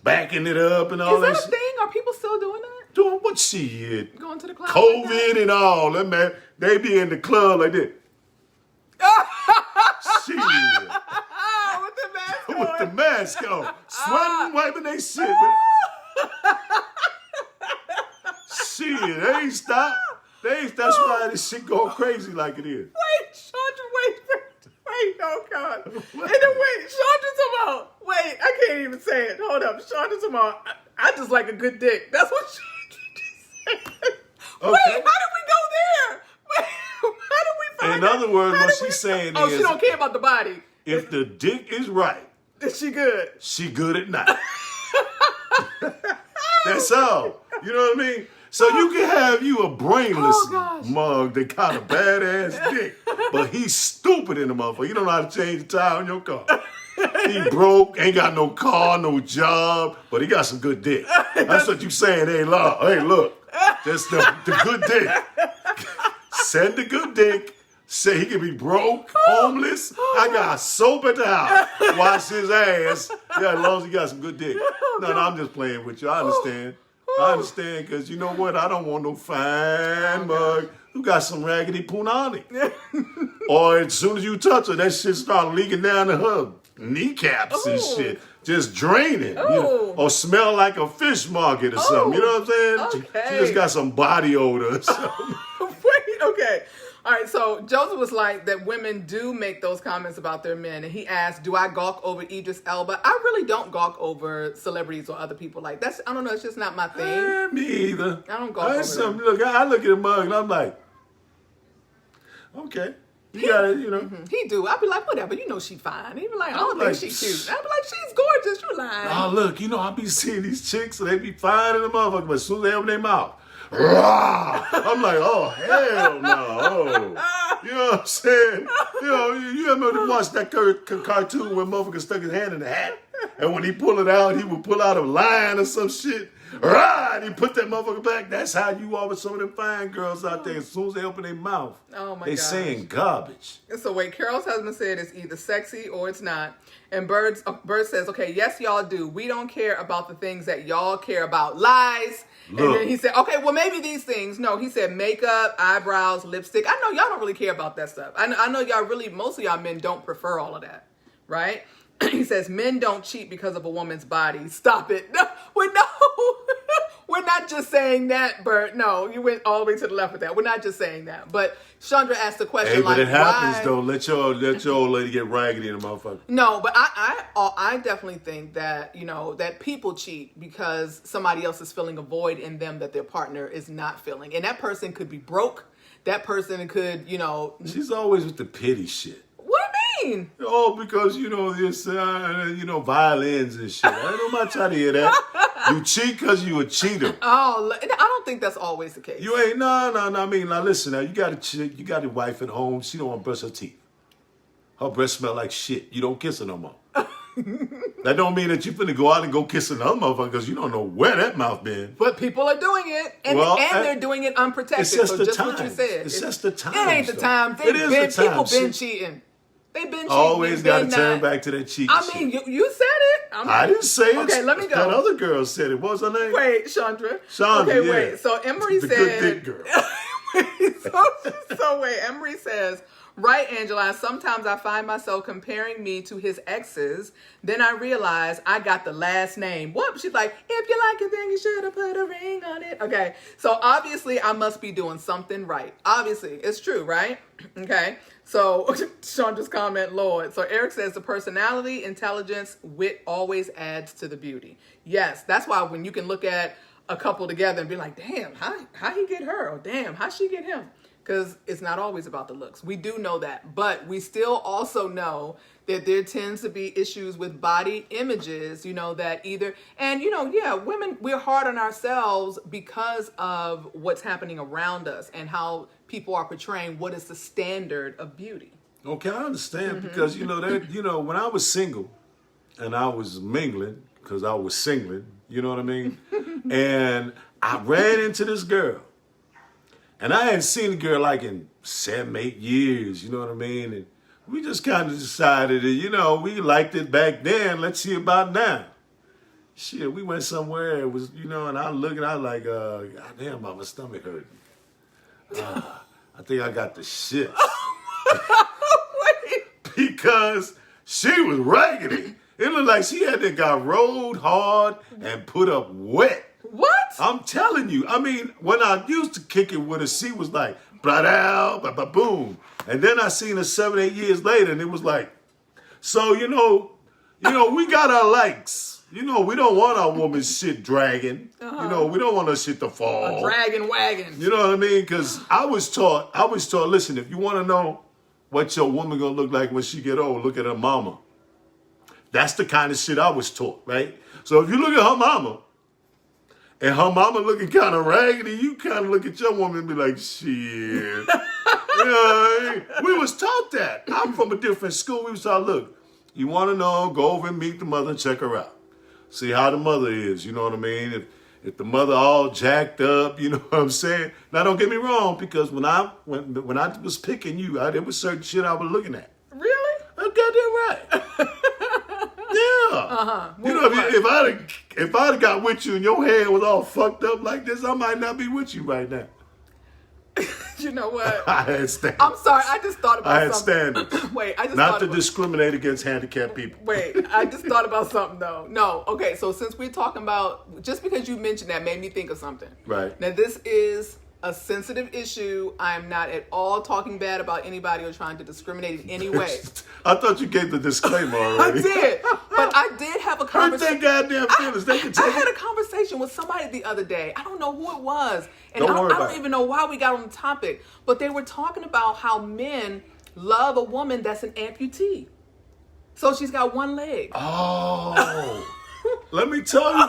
Speaker 2: backing it up and all that.
Speaker 1: Is that a thing? Are people still doing that?
Speaker 2: Doing what shit?
Speaker 1: Going to the club?
Speaker 2: COVID and all. That man, they be in the club like this. Shit.
Speaker 1: With the mask on.
Speaker 2: With the mask on. Sweating, wiping they shit. Shit, they ain't stop. That's why this shit going crazy like it is.
Speaker 1: Wait, Chandra, wait, oh God. And then Chandra's about, I can't even say it. Hold up, Chandra's about, I just like a good dick. That's what Chandra just said. Wait, how did we go there? Wait, how did we find
Speaker 2: In other words, what she's saying
Speaker 1: Oh,
Speaker 2: is...
Speaker 1: she don't care about the body.
Speaker 2: If the dick is right...
Speaker 1: Is she good?
Speaker 2: She good at night. That's all. You know what I mean? So you can have you a brainless mug that got a badass dick, but he's stupid in the motherfucker. You don't know how to change the tire on your car. He broke, ain't got no car, no job, but he got some good dick. That's what you saying. Hey, look, just the good dick. Send the good dick. Say he can be broke, homeless. I got soap at the house. Wash his ass. Yeah, as long as he got some good dick. No, I'm just playing with you. I understand. I understand, because you know what? I don't want no fine mug who got some raggedy punani. Or as soon as you touch her, that shit start leaking down to her kneecaps and shit. Just draining. You know? Or smell like a fish market or something. You know what I'm saying?
Speaker 1: Okay.
Speaker 2: She just got some body odor or something.
Speaker 1: Wait, okay. All right, so Joseph was like that women do make those comments about their men, and he asked, do I gawk over Idris Elba? I really don't gawk over celebrities or other people. Like, that's, I don't know, it's just not my thing.
Speaker 2: Me either.
Speaker 1: I don't gawk over them.
Speaker 2: Look, I look at a mug and I'm like, okay. You got it, you know.
Speaker 1: He do. I'd be like, whatever, you know she fine. He'd be like, I don't
Speaker 2: like,
Speaker 1: think she cute. I'd be like, she's gorgeous, you lying.
Speaker 2: Oh, look, you know, I be seeing these chicks and they be fine in the motherfucker, but as soon as they open their mouth, rah! I'm like, oh, hell no. You know what I'm saying? You know, you ever watch that cartoon where motherfucker stuck his hand in the hat? And when he pull it out, he would pull out a line or some shit. Rah! And he put that motherfucker back. That's how you are with some of them fine girls out there. As soon as they open their mouth, they saying garbage.
Speaker 1: So wait, Carol's husband said it's either sexy or it's not. And Bird says, okay, yes, y'all do. We don't care about the things that y'all care about. Lies. Look. And then he said, okay, well, maybe these things. No, he said makeup, eyebrows, lipstick. I know y'all don't really care about that stuff. I know y'all really, most of y'all men don't prefer all of that, right? He says, men don't cheat because of a woman's body. Stop it. No, we're not just saying that, Bert. No, you went all the way to the left with that. We're not just saying that. But Chandra asked the question,
Speaker 2: hey, but it happens,
Speaker 1: why?
Speaker 2: Though. Let your old lady get raggedy in the motherfucker.
Speaker 1: No, but I definitely think that, you know, that people cheat because somebody else is filling a void in them that their partner is not filling. And that person could be broke. That person could, you know.
Speaker 2: She's always with the pity shit.
Speaker 1: What do you mean?
Speaker 2: Oh, because, you know, this, violins and shit. I ain't nobody trying to hear that. You cheat because you a cheater.
Speaker 1: Oh, I don't think that's always the case.
Speaker 2: You ain't, no. I mean, now listen, now, you got a chick, you got a wife at home. She don't want to brush her teeth. Her breath smell like shit. You don't kiss her no more. That don't mean that you finna go out and go kiss another motherfucker because you don't know where that mouth been.
Speaker 1: But people are doing it, and they're doing it unprotected.
Speaker 2: It's just the
Speaker 1: time. What you said.
Speaker 2: It's just the time.
Speaker 1: It ain't the time. People been cheating. They've been cheating.
Speaker 2: Always got to turn back to that cheating
Speaker 1: I mean, you said it.
Speaker 2: I didn't say it.
Speaker 1: Okay, let me go.
Speaker 2: That other girl said it. What was her name?
Speaker 1: Wait, Chandra.
Speaker 2: Okay,
Speaker 1: yeah. Wait. So Emery
Speaker 2: the
Speaker 1: said.
Speaker 2: Good dick girl.
Speaker 1: so wait, Emery says, right, Angela, sometimes I find myself comparing me to his exes. Then I realize I got the last name. What? She's like, if you like it, then you should have put a ring on it. Okay. So obviously I must be doing something right. Obviously. It's true, right? Okay. So Chandra's comment, Lord. So Eric says the personality, intelligence, wit always adds to the beauty. Yes. That's why when you can look at a couple together and be like, damn, how he get her? Or damn, how she get him? Because it's not always about the looks. We do know that. But we still also know that there tends to be issues with body images, you know, that either, and, you know, yeah, women, we're hard on ourselves because of what's happening around us and how people are portraying what is the standard of beauty.
Speaker 2: Okay, I understand because, you know, when I was single and I was mingling, because I was singling, you know what I mean? And I ran into this girl. And I hadn't seen the girl like in 7, 8 years, you know what I mean? And we just kind of decided that, you know, we liked it back then. Let's see about now. Shit, we went somewhere. It was, you know, and I look and I like, God damn, my stomach hurting. I think I got the shits. Because she was raggedy. It looked like she got rolled hard and put up wet.
Speaker 1: What?
Speaker 2: I'm telling you. I mean, when I used to kick it with her, she was like, blah, boom. And then I seen her 7, 8 years later, and it was like, so, you know, we got our likes. You know, we don't want our woman's shit dragging. You know, we don't want her shit to fall.
Speaker 1: A dragging wagon.
Speaker 2: You know what I mean? Because I was taught, listen, if you want to know what your woman going to look like when she get old, look at her mama. That's the kind of shit I was taught, right? So if you look at her mama, and her mama looking kind of raggedy, you kind of look at your woman and be like, shit. We was taught that. I'm from a different school. We was taught, look, you want to know, go over and meet the mother and check her out. See how the mother is, you know what I mean? If the mother all jacked up, you know what I'm saying? Now, don't get me wrong, because when I was picking you, there was certain shit I was looking at.
Speaker 1: Really?
Speaker 2: I'm goddamn right. Yeah. You know, if I'd have got with you and your hair was all fucked up like this, I might not be with you right now.
Speaker 1: You know what?
Speaker 2: I had standards.
Speaker 1: I'm sorry, I just thought about something.
Speaker 2: I had standards.
Speaker 1: Wait, I just
Speaker 2: not to discriminate against handicapped people.
Speaker 1: Wait, I just thought about something though. No, okay, so since we're talking about, just because you mentioned that made me think of something.
Speaker 2: Right.
Speaker 1: Now this is a sensitive issue. I'm not at all talking bad about anybody or trying to discriminate in any way.
Speaker 2: I thought you gave the disclaimer already.
Speaker 1: I did, but I did have a conversation.
Speaker 2: Hurt their goddamn feelings.
Speaker 1: I had a conversation with somebody the other day. I don't know who it was. And
Speaker 2: I
Speaker 1: don't even know why we got on the topic. But they were talking about how men love a woman that's an amputee. So she's got one leg.
Speaker 2: Oh. Let me tell you,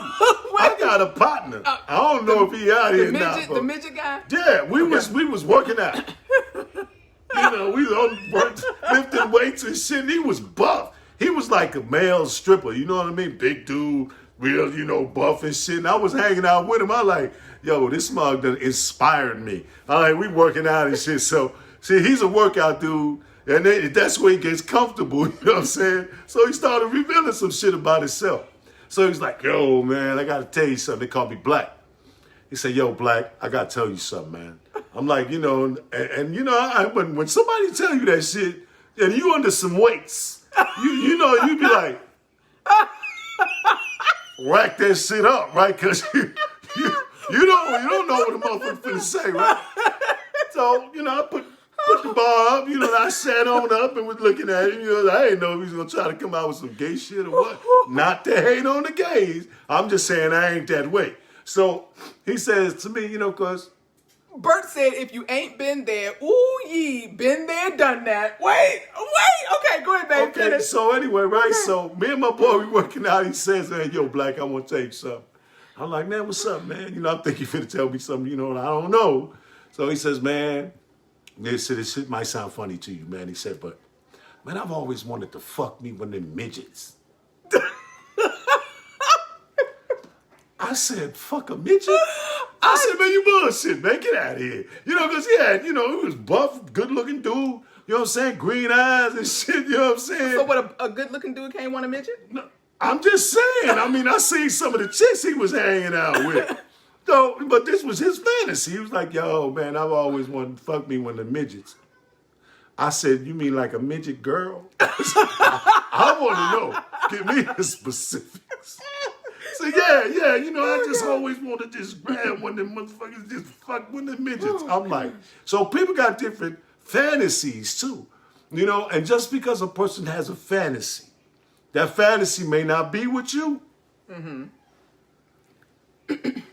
Speaker 2: I got a partner. I don't know if he out here now.
Speaker 1: The midget guy?
Speaker 2: Yeah, we was working out. You know, we was lifting weights and shit. And he was buff. He was like a male stripper. You know what I mean? Big dude, real, buff and shit. And I was hanging out with him. I like, yo, this mug done inspired me. All right, we working out and shit. So, see, he's a workout dude. And that's where he gets comfortable. You know what I'm saying? So he started revealing some shit about himself. So he's like, yo, man, I got to tell you something. They call me Black. He said, yo, Black, I got to tell you something, man. I'm like, when somebody tell you that shit, and you under some weights, you be like, rack that shit up, right? Because you don't know what the motherfucker finna say, right? So, I put the bar up, I sat on up and was looking at him. I didn't know if he was going to try to come out with some gay shit or what. Not to hate on the gays. I'm just saying I ain't that way. So he says to me, because
Speaker 1: Bert said, if you ain't been there, ooh yee, been there, done that. Wait. Okay, go ahead, baby.
Speaker 2: Okay,
Speaker 1: finish.
Speaker 2: so anyway, right? Okay. So me and my boy, we working out. He says, hey, yo, Black, I want to tell you something. I'm like, man, what's up, man? I think you finna tell me something, and I don't know. So he says, man, this shit might sound funny to you, man. He said, but, man, I've always wanted to fuck me one of them midgets. I said, fuck a midget? I said, man, you bullshit, man. Get out of here. Because he had, he was buff, good-looking dude. You know what I'm saying? Green eyes and shit, you know what I'm saying?
Speaker 1: So what, a good-looking dude can't want a midget?
Speaker 2: No, I'm just saying. I seen some of the chicks he was hanging out with. So, but this was his fantasy. He was like, yo, man, I've always wanted to fuck me one of the midgets. I said, you mean like a midget girl? I want to know. Give me the specifics. So, yeah, I just always wanted to just grab one of them motherfuckers, just fuck one of the midgets. I'm like, so people got different fantasies too. And just because a person has a fantasy, that fantasy may not be with you.
Speaker 1: Mm-hmm.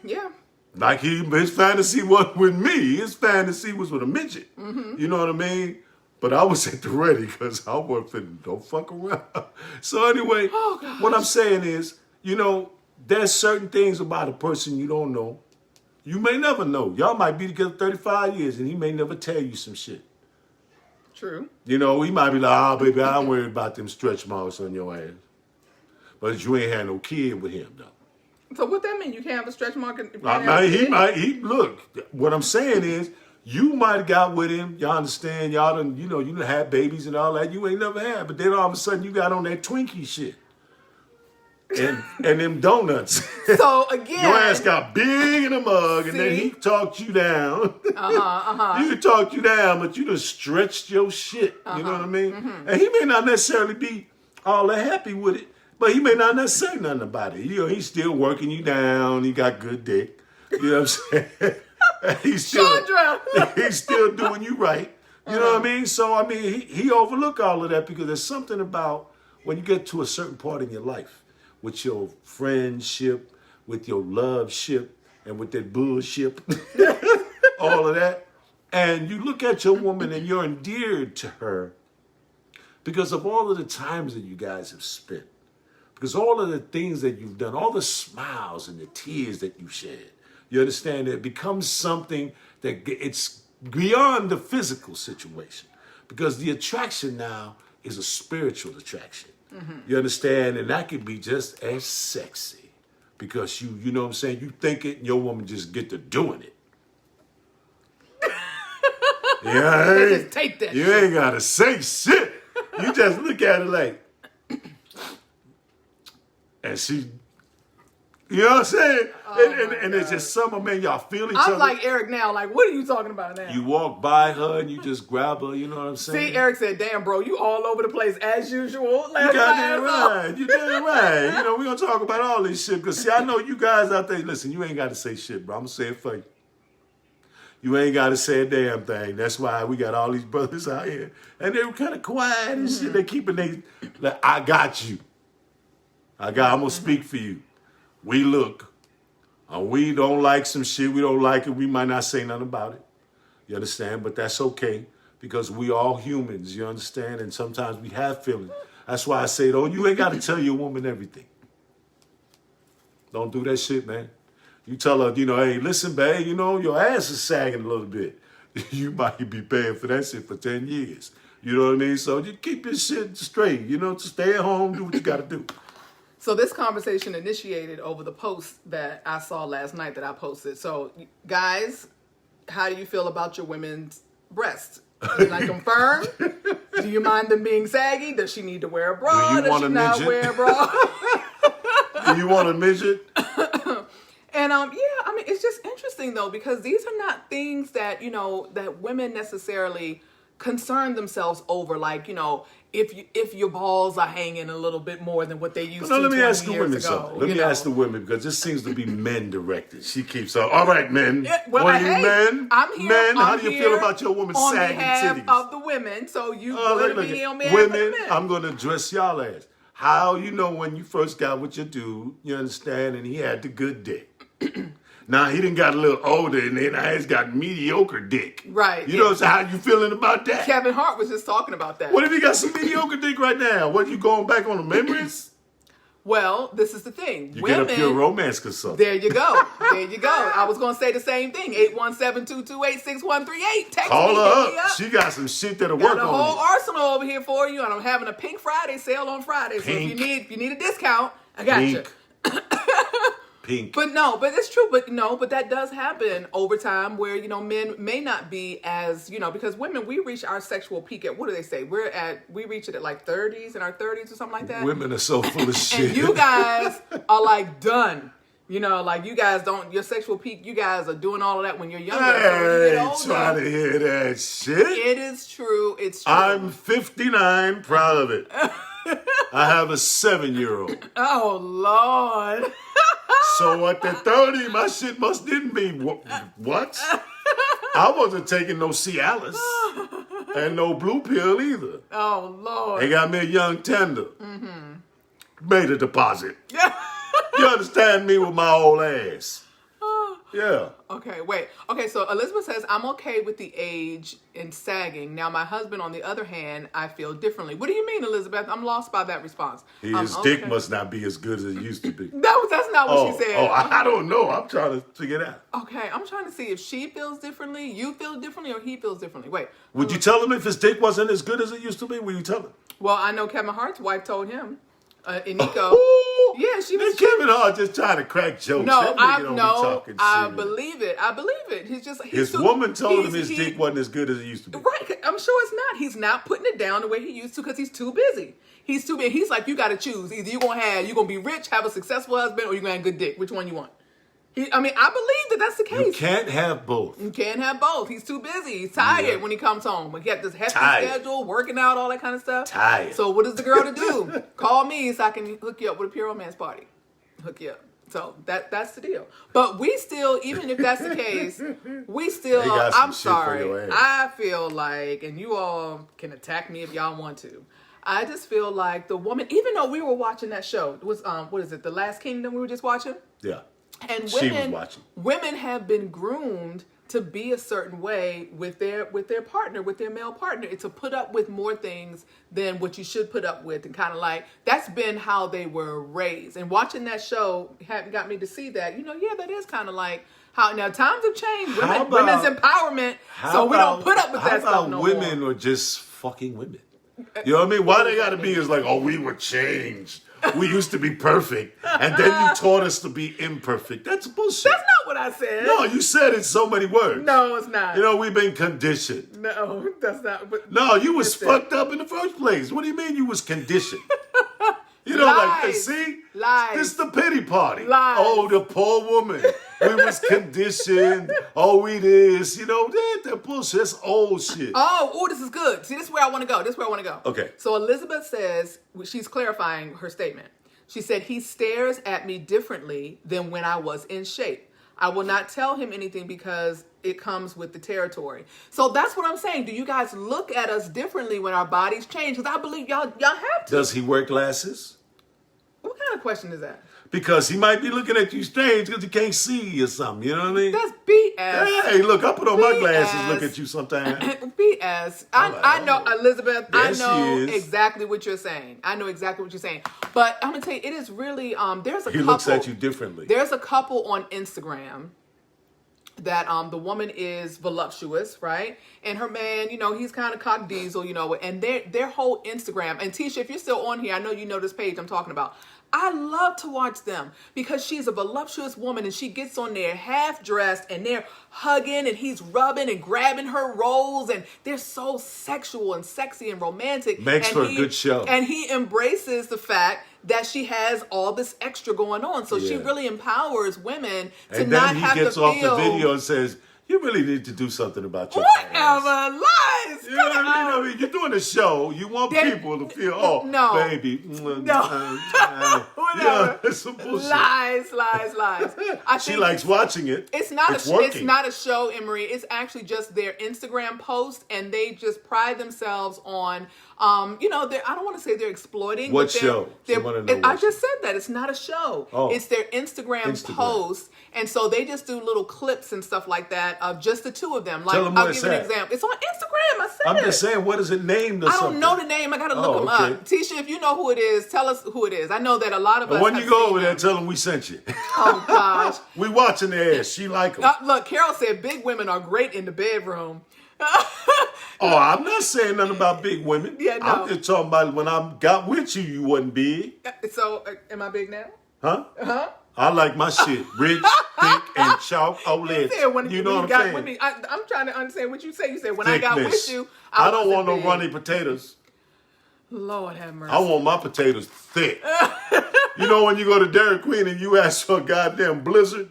Speaker 1: Yeah.
Speaker 2: Like his fantasy wasn't with me. His fantasy was with a midget. Mm-hmm. You know what I mean? But I was at the ready because I wasn't finna, don't fuck around. So anyway, what I'm saying is, there's certain things about a person you don't know. You may never know. Y'all might be together 35 years and he may never tell you some shit.
Speaker 1: True.
Speaker 2: He might be like, baby, I ain't worried about them stretch marks on your ass. But you ain't had no kid with him, though.
Speaker 1: So what that mean? You can't have a stretch mark?
Speaker 2: Look, what I'm saying is, you might have got with him, y'all understand, y'all done, you done had babies and all that, you ain't never had, but then all of a sudden you got on that Twinkie shit. And them donuts.
Speaker 1: So again,
Speaker 2: your ass got big in a mug, and then he talked you down. He talked you down, but you just stretched your shit. You know what I mean? Mm-hmm. And he may not necessarily be all that happy with it, but he may not necessarily say nothing about it. He's still working you down. He got good dick. You know what I'm saying? he's still doing you right. You know what I mean? So he overlook all of that because there's something about when you get to a certain part in your life with your friendship, with your love ship, and with that bullshit, all of that. And you look at your woman and you're endeared to her because of all of the times that you guys have spent. Because all of the things that you've done, all the smiles and the tears that you shed, you understand, it becomes something that it's beyond the physical situation. Because the attraction now is a spiritual attraction. Mm-hmm. You understand? And that can be just as sexy. Because you know what I'm saying, you think it and your woman just get to doing it. Yeah,
Speaker 1: they just take that
Speaker 2: you
Speaker 1: shit.
Speaker 2: Ain't gotta say shit. You just look at it like, and she, you know what I'm saying? And it's just summer, man, y'all feel each other.
Speaker 1: I'm like Eric now, like, what are you talking about now?
Speaker 2: You walk by her and you just grab her, you know what I'm saying?
Speaker 1: See, Eric said, damn, bro, you all over the place as usual.
Speaker 2: You goddamn right. You damn right. You know, we're going to talk about all this shit. Because, see, I know you guys out there, listen, you ain't got to say shit, bro. I'm going to say it for you. You ain't got to say a damn thing. That's why we got all these brothers out here. And they were kind of quiet and shit. They keeping like, I got you. I'm going to speak for you. We look. We don't like some shit. We don't like it. We might not say nothing about it. You understand? But that's okay. Because we all humans. You understand? And sometimes we have feelings. That's why I say, though, you ain't got to tell your woman everything. Don't do that shit, man. You tell her, you know, hey, listen, babe, you know, your ass is sagging a little bit. You might be paying for that shit for 10 years. You know what I mean? So you keep your shit straight. You know, just stay at home, do what you got to do.
Speaker 1: So this conversation initiated over the post that I saw last night that I posted. So, guys, how do you feel about your women's breasts? Do you like them firm? Do you mind them being saggy? Does she need to wear a bra? Does she not wear a bra?
Speaker 2: Do you want a midget?
Speaker 1: And yeah, I mean, it's just interesting though, because these are not things that, you know, that women necessarily concern themselves over. Like, you know, if your balls are hanging a little bit more than what they used to.
Speaker 2: Let me ask the women
Speaker 1: ago,
Speaker 2: something. Let me ask the women, because this seems to be men directed. She keeps on. All right, men. Yeah, well, what are you men?
Speaker 1: I'm here.
Speaker 2: Men, how do you feel about your woman sagging titties?
Speaker 1: On behalf of the women, so you would be on behalf
Speaker 2: women,
Speaker 1: of the men.
Speaker 2: I'm going to address y'all ass. How you know when you first got with your dude, you understand, and he had the good dick. Now he done got a little older and then he's got mediocre dick.
Speaker 1: Right.
Speaker 2: You know, so how you feeling about that?
Speaker 1: Kevin Hart was just talking about that.
Speaker 2: What if he got some mediocre dick right now? What, you going back on the memories?
Speaker 1: Well, this is the thing.
Speaker 2: You women, get a pure romance consultant.
Speaker 1: There you go. There you go. I was going to say the same thing. 817-228-6138. Text
Speaker 2: Call
Speaker 1: me.
Speaker 2: her up. She got some shit that'll work on you.
Speaker 1: Got a whole arsenal over here for you, and I'm having a Pink Friday sale on Friday. So if you need a discount, I got you.
Speaker 2: Pink.
Speaker 1: But it's true. But that does happen over time where, you know, men may not be as, you know, because women, we reach our sexual peak at, what do they say? We reach it at like 30s, in our 30s or something like that.
Speaker 2: Women are so full of shit.
Speaker 1: And you guys are like done. You know, like you guys your sexual peak, you guys are doing all of that when you're younger.
Speaker 2: Hey, so trying to hear that shit.
Speaker 1: It is true. It's true.
Speaker 2: I'm 59, proud of it. I have a 7-year-old.
Speaker 1: Oh, Lord.
Speaker 2: So at the 30, my shit didn't be what? I wasn't taking no Cialis and no blue pill either.
Speaker 1: Oh, Lord.
Speaker 2: They got me a young tender. Mm-hmm. Made a deposit. You understand me with my old ass. Yeah.
Speaker 1: Okay, wait. Okay, so Elizabeth says, I'm okay with the age and sagging. Now, my husband, on the other hand, I feel differently. What do you mean, Elizabeth? I'm lost by that response.
Speaker 2: His dick must not be as good as it used to be.
Speaker 1: That's not what she said.
Speaker 2: I don't know. I'm trying to figure it out.
Speaker 1: Okay, I'm trying to see if she feels differently, you feel differently, or he feels differently. Wait.
Speaker 2: Would you tell him if his dick wasn't as good as it used to be? Would you tell him?
Speaker 1: Well, I know Kevin Hart's wife told him. Eniko. Yeah, she was.
Speaker 2: Kevin Hart just trying to crack jokes.
Speaker 1: I believe it. He's just
Speaker 2: his woman told him his dick wasn't as good as it used to be.
Speaker 1: Right, I'm sure it's not. He's not putting it down the way he used to because he's too busy. He's too busy. He's like, you got to choose. Either you're gonna be rich, have a successful husband, or you're gonna have good dick. Which one you want? I believe that's the case.
Speaker 2: You can't have both.
Speaker 1: You can't have both. He's too busy. He's tired when he comes home. He got this hefty schedule, working out, all that kind of stuff.
Speaker 2: Tired.
Speaker 1: So what is the girl to do? Call me so I can hook you up with a pure romance party. Hook you up. So that's the deal. But we still, even if that's the case, I'm sorry. I feel like, and you all can attack me if y'all want to, I just feel like the woman, even though we were watching that show, it was what is it, The Last Kingdom we were just watching?
Speaker 2: Yeah.
Speaker 1: And
Speaker 2: She was watching.
Speaker 1: Women have been groomed to be a certain way with their partner, with their male partner. It's to put up with more things than what you should put up with, and kind of like that's been how they were raised. And watching that show got me to see that, yeah, that is kind of like how now times have changed. Women's empowerment, so we don't put up with that stuff no more.
Speaker 2: Women are just fucking women. You know what I mean? Why they gotta be is like, oh, we were changed. We used to be perfect, and then you taught us to be imperfect. That's bullshit.
Speaker 1: That's not what I said.
Speaker 2: No, you said it in so many words.
Speaker 1: No, it's not.
Speaker 2: We've been conditioned.
Speaker 1: No, that's not. But
Speaker 2: no, you was fucked up in the first place. What do you mean you was conditioned?
Speaker 1: Lies.
Speaker 2: Like, see?
Speaker 1: Lies.
Speaker 2: This is the pity party.
Speaker 1: Lies.
Speaker 2: Oh, the poor woman. We was conditioned. Oh, we this. That bullshit. That's old shit.
Speaker 1: Oh, this is good. See, this is where I want to go.
Speaker 2: Okay.
Speaker 1: So Elizabeth says, she's clarifying her statement. She said, he stares at me differently than when I was in shape. I will not tell him anything because it comes with the territory. So that's what I'm saying. Do you guys look at us differently when our bodies change? Because I believe y'all have to.
Speaker 2: Does he wear glasses?
Speaker 1: What kind of question is that?
Speaker 2: Because he might be looking at you strange because he can't see you or something. You know what I mean?
Speaker 1: That's BS.
Speaker 2: Hey, look, I put on my glasses, look at you sometimes.
Speaker 1: BS. I know, Elizabeth, I know
Speaker 2: she is.
Speaker 1: exactly what you're saying. I know exactly what you're saying. But I'm going to tell you, it is really, there's a couple.
Speaker 2: He looks at you differently.
Speaker 1: There's a couple on Instagram that the woman is voluptuous, right? And her man, he's kind of cock diesel, and their whole Instagram. And Tisha, if you're still on here, I know you know this page I'm talking about. I love to watch them because she's a voluptuous woman and she gets on there half dressed and they're hugging and he's rubbing and grabbing her rolls and they're so sexual and sexy and romantic.
Speaker 2: Makes for a good show.
Speaker 1: And he embraces the fact that she has all this extra going on. So she really empowers women to not have to feel...
Speaker 2: And then he gets off the video and says, you really need to do something about your
Speaker 1: Whatever.
Speaker 2: ass.
Speaker 1: Lies.
Speaker 2: You know what I mean? You're doing a show. You want people to feel,
Speaker 1: no.
Speaker 2: baby.
Speaker 1: No.
Speaker 2: Yeah, it's some bullshit.
Speaker 1: Lies.
Speaker 2: She likes watching it.
Speaker 1: It's not a show, Emery. It's actually just their Instagram post, and they just pride themselves on, I don't want to say they're exploiting.
Speaker 2: What show?
Speaker 1: I just said that. It's not a show.
Speaker 2: Oh.
Speaker 1: It's their Instagram post. And so they just do little clips and stuff like that of just the two of them. Like, I'll give you an example. It's on Instagram. I said
Speaker 2: I'm just saying, what is it named or
Speaker 1: I
Speaker 2: something?
Speaker 1: don't know the name. I got to look them up. Tisha, if you know who it is, tell us who it is. I know that a lot of us
Speaker 2: when you go over there, tell them we sent you.
Speaker 1: Oh, gosh.
Speaker 2: We watching their ass. She like them.
Speaker 1: Look, Carol said big women are great in the bedroom.
Speaker 2: Oh, I'm not saying nothing about big women.
Speaker 1: Yeah, no.
Speaker 2: I'm just talking about when I got with you, you wasn't big.
Speaker 1: So, am I big now?
Speaker 2: Huh?
Speaker 1: Huh?
Speaker 2: I like my shit rich, thick, and chocolate. You know what I'm saying?
Speaker 1: With me, I'm trying to understand what you say. You said when I got with you,
Speaker 2: I don't want no
Speaker 1: big.
Speaker 2: runny potatoes.
Speaker 1: Lord have mercy.
Speaker 2: I want my potatoes thick. You know when you go to Dairy Queen and you ask for a goddamn blizzard,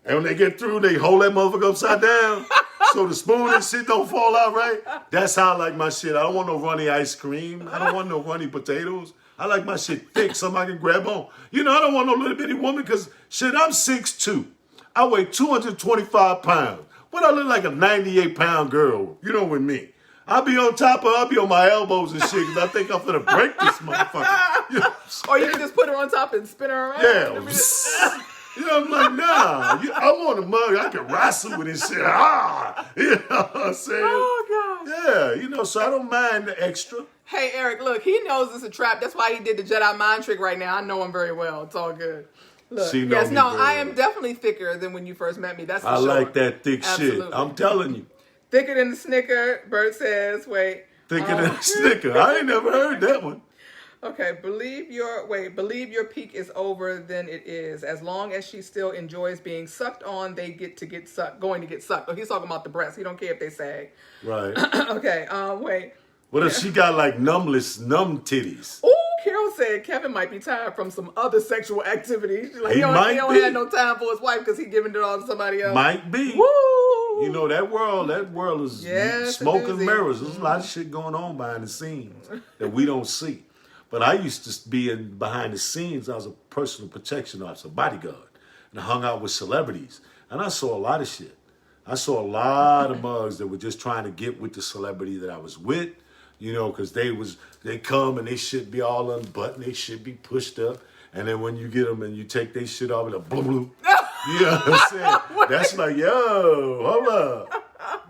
Speaker 2: and when they get through, they hold that motherfucker upside down so the spoon and shit don't fall out right. That's how I like my shit. I don't want no runny ice cream. I don't want no runny potatoes. I like my shit thick, somebody can grab on. I don't want no little bitty woman because, shit, I'm 6'2". I weigh 225 pounds. But I look like a 98-pound girl, with me. I'll be on top of her, I'll be on my elbows and shit because I think I'm going to break this motherfucker.
Speaker 1: Or you can just put her on top and spin her around.
Speaker 2: Yeah. I'm like, nah. I want a mug. I can wrestle with this shit. You know what I'm saying?
Speaker 1: Oh, gosh.
Speaker 2: Yeah, so I don't mind the extra.
Speaker 1: Hey, Eric, look, he knows it's a trap. That's why he did the Jedi mind trick right now. I know him very well. It's all good. Look, I am definitely thicker than when you first met me. That's for sure.
Speaker 2: I like that thick shit. I'm telling you.
Speaker 1: Thicker than the Snicker, Bert says. Wait.
Speaker 2: Thicker than the Snicker. I ain't never heard that one.
Speaker 1: Okay, believe your peak is over than it is. As long as she still enjoys being sucked on, they going to get sucked. Oh, he's talking about the breasts. He don't care if they sag.
Speaker 2: Right.
Speaker 1: Okay, wait.
Speaker 2: What if she got like numb titties?
Speaker 1: Oh, Carol said Kevin might be tired from some other sexual activity. Like, he don't have no time for his wife because he's giving it all to somebody else.
Speaker 2: Might be.
Speaker 1: Woo!
Speaker 2: That world is smoke and mirrors. There's a lot of shit going on behind the scenes that we don't see. But I used to be behind the scenes. I was a personal protection officer, bodyguard, and I hung out with celebrities. And I saw a lot of shit. I saw a lot of mugs that were just trying to get with the celebrity that I was with. you know, because they come and they should be all unbuttoned, they should be pushed up, and then when you get them and you take their shit off, it's a blue blue. You know what I'm saying? That's like, yo, hold up.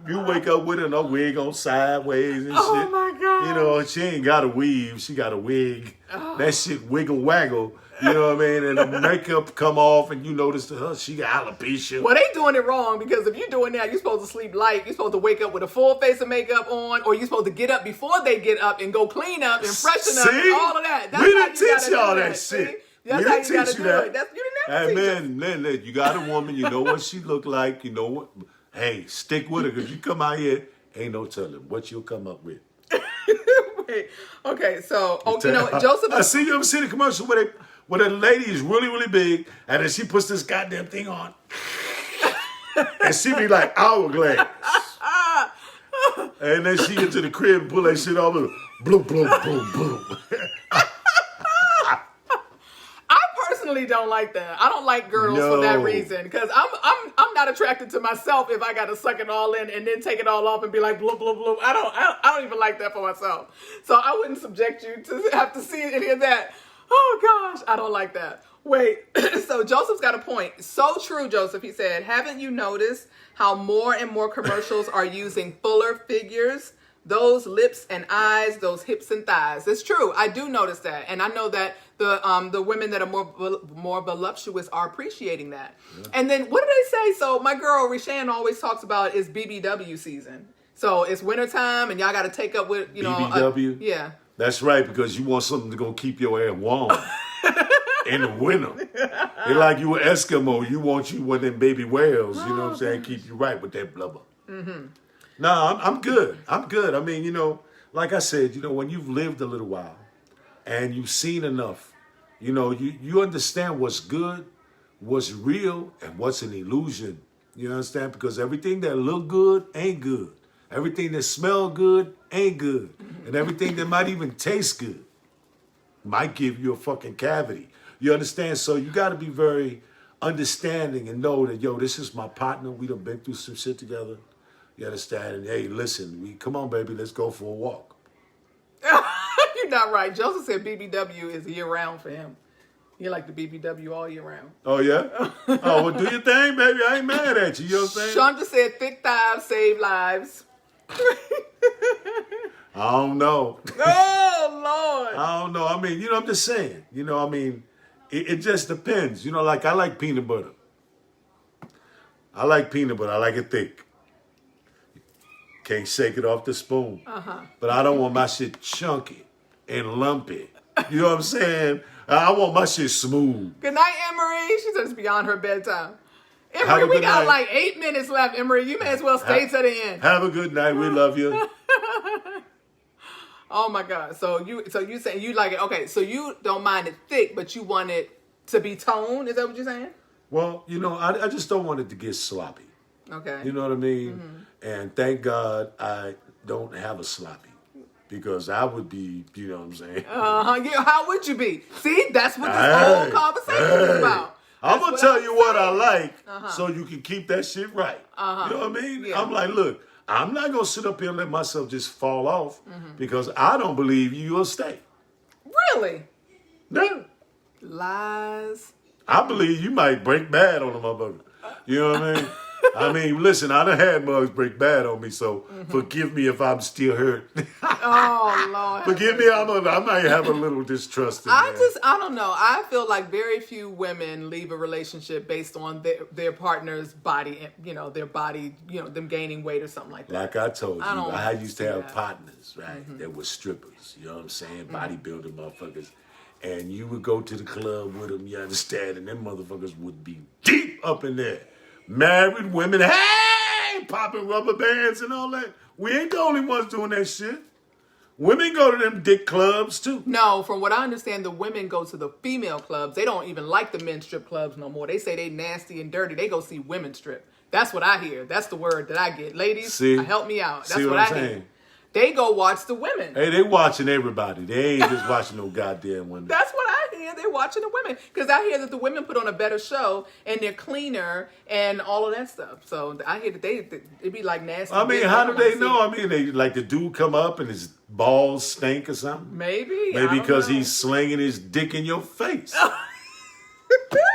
Speaker 2: You wake up with a wig on sideways and shit.
Speaker 1: Oh my God.
Speaker 2: You know, she ain't got a weave, she got a wig. That shit wiggle waggle. You know what I mean? And the makeup come off and you notice she got alopecia.
Speaker 1: Well, they doing it wrong because if you're doing that, you're supposed to sleep light. You're supposed to wake up with a full face of makeup on, or you're supposed to get up before they get up and go clean up and freshen up and all of that. That's
Speaker 2: we didn't teach y'all that shit.
Speaker 1: See? That's how you gotta do it. You didn't have to teach us.
Speaker 2: You got a woman, you know what she look like, you know what. Hey, stick with her, because you come out here, ain't no telling what you'll come up with.
Speaker 1: Wait. Okay, so, you know, Joseph.
Speaker 2: I see you ever see the commercial where the lady is really, really big, and then she puts this goddamn thing on. And she be like hourglass. And then she get to the crib and pull that shit off and bloom, bloom, bloom, bloom.
Speaker 1: I personally don't like that. I don't like girdles for that reason, because I'm not attracted to myself if I got to suck it all in and then take it all off and be like bloom, bloom, bloom. I don't even like that for myself. So I wouldn't subject you to have to see any of that. Oh gosh, I don't like that. Wait, so Joseph's got a point. So true, Joseph. He said, haven't you noticed how more and more commercials are using fuller figures? Those lips and eyes, those hips and thighs. It's true. I do notice that. And I know that the women that are more voluptuous are appreciating that. Yeah. And then what do they say? So my girl, Rishan, always talks about is BBW season. So it's wintertime and y'all got to take up with, you know.
Speaker 2: BBW?
Speaker 1: Yeah.
Speaker 2: That's right, because you want something to go keep your ass warm in the winter. It's like you an Eskimo. You want you one of them baby whales, you know what I'm saying? Keep you right with that blubber. Mm-hmm. No, I'm good. I'm good. I mean, you know, like I said, you know, when you've lived a little while and you've seen enough, you know, you understand what's good, what's real, and what's an illusion. You understand? Because everything that look good ain't good. Everything that smell good ain't good. And everything that might even taste good might give you a fucking cavity. You understand? So you got to be very understanding and know that, yo, this is my partner. We done been through some shit together. You understand? And hey, listen, come on, baby, let's go for a walk.
Speaker 1: You're not right. Joseph said BBW is year round for him. You like the BBW all year round.
Speaker 2: Oh, yeah? Oh, well, do your thing, baby. I ain't mad at you. You know what I'm saying?
Speaker 1: Chandra said thick thighs save lives.
Speaker 2: I don't know.
Speaker 1: Oh, Lord.
Speaker 2: I don't know. I mean, you know, I'm just saying. You know, I mean, it just depends. You know, like I like peanut butter. I like peanut butter. I like it thick. Can't shake it off the spoon. But I don't want my shit chunky and lumpy. You know what I'm saying? I want my shit smooth.
Speaker 1: Good night, Emery. She said it's beyond her bedtime. Emery, we got like 8 minutes left, Emery. You may as well stay to the end.
Speaker 2: Have a good night. We love you.
Speaker 1: Oh my God. So you saying you like it? Okay. So you don't mind it thick, but you want it to be toned. Is that what you're saying?
Speaker 2: Well, you know, I just don't want it to get sloppy.
Speaker 1: Okay.
Speaker 2: You know what I mean? Mm-hmm. And thank God I don't have a sloppy, because I would be, you know what I'm saying?
Speaker 1: Yeah, how would you be? See, that's what this whole conversation is about.
Speaker 2: I'm going to tell you what I like so you can keep that shit right. You know what I mean? Yeah. I'm like, look, I'm not going to sit up here and let myself just fall off because I don't believe you'll stay.
Speaker 1: Really?
Speaker 2: No.
Speaker 1: Lies.
Speaker 2: I believe you might break bad on a motherfucker. You know what I mean? I mean, listen, I done had mugs break bad on me, so forgive me if I'm still hurt.
Speaker 1: Oh, Lord.
Speaker 2: Forgive me, I might have a little distrust in
Speaker 1: I don't know. I feel like very few women leave a relationship based on their partner's body, you know, their body, you know, them gaining weight or something like that.
Speaker 2: Like I told you, I used to have partners, right, that were strippers, you know what I'm saying, bodybuilding motherfuckers. And you would go to the club with them, you understand, and them motherfuckers would be deep up in there. Married women, hey, popping rubber bands and all that. We ain't the only ones doing that shit. Women go to them dick clubs too.
Speaker 1: No, from what I understand, the women go to the female clubs. They don't even like the men's strip clubs no more. They say they nasty and dirty. They go see women strip. That's what I hear. That's the word that I get. Ladies, help me out. That's what I hear. They go watch the women.
Speaker 2: Hey, they watching everybody. They ain't just watching no goddamn women.
Speaker 1: That's what I hear they're watching the women. Because I hear that the women put on a better show and they're cleaner and all of that stuff. So I hear that it'd be like nasty.
Speaker 2: I mean, how do they know? I mean, they like the dude come up and his balls stink or something?
Speaker 1: Maybe
Speaker 2: because he's slinging his dick in your face.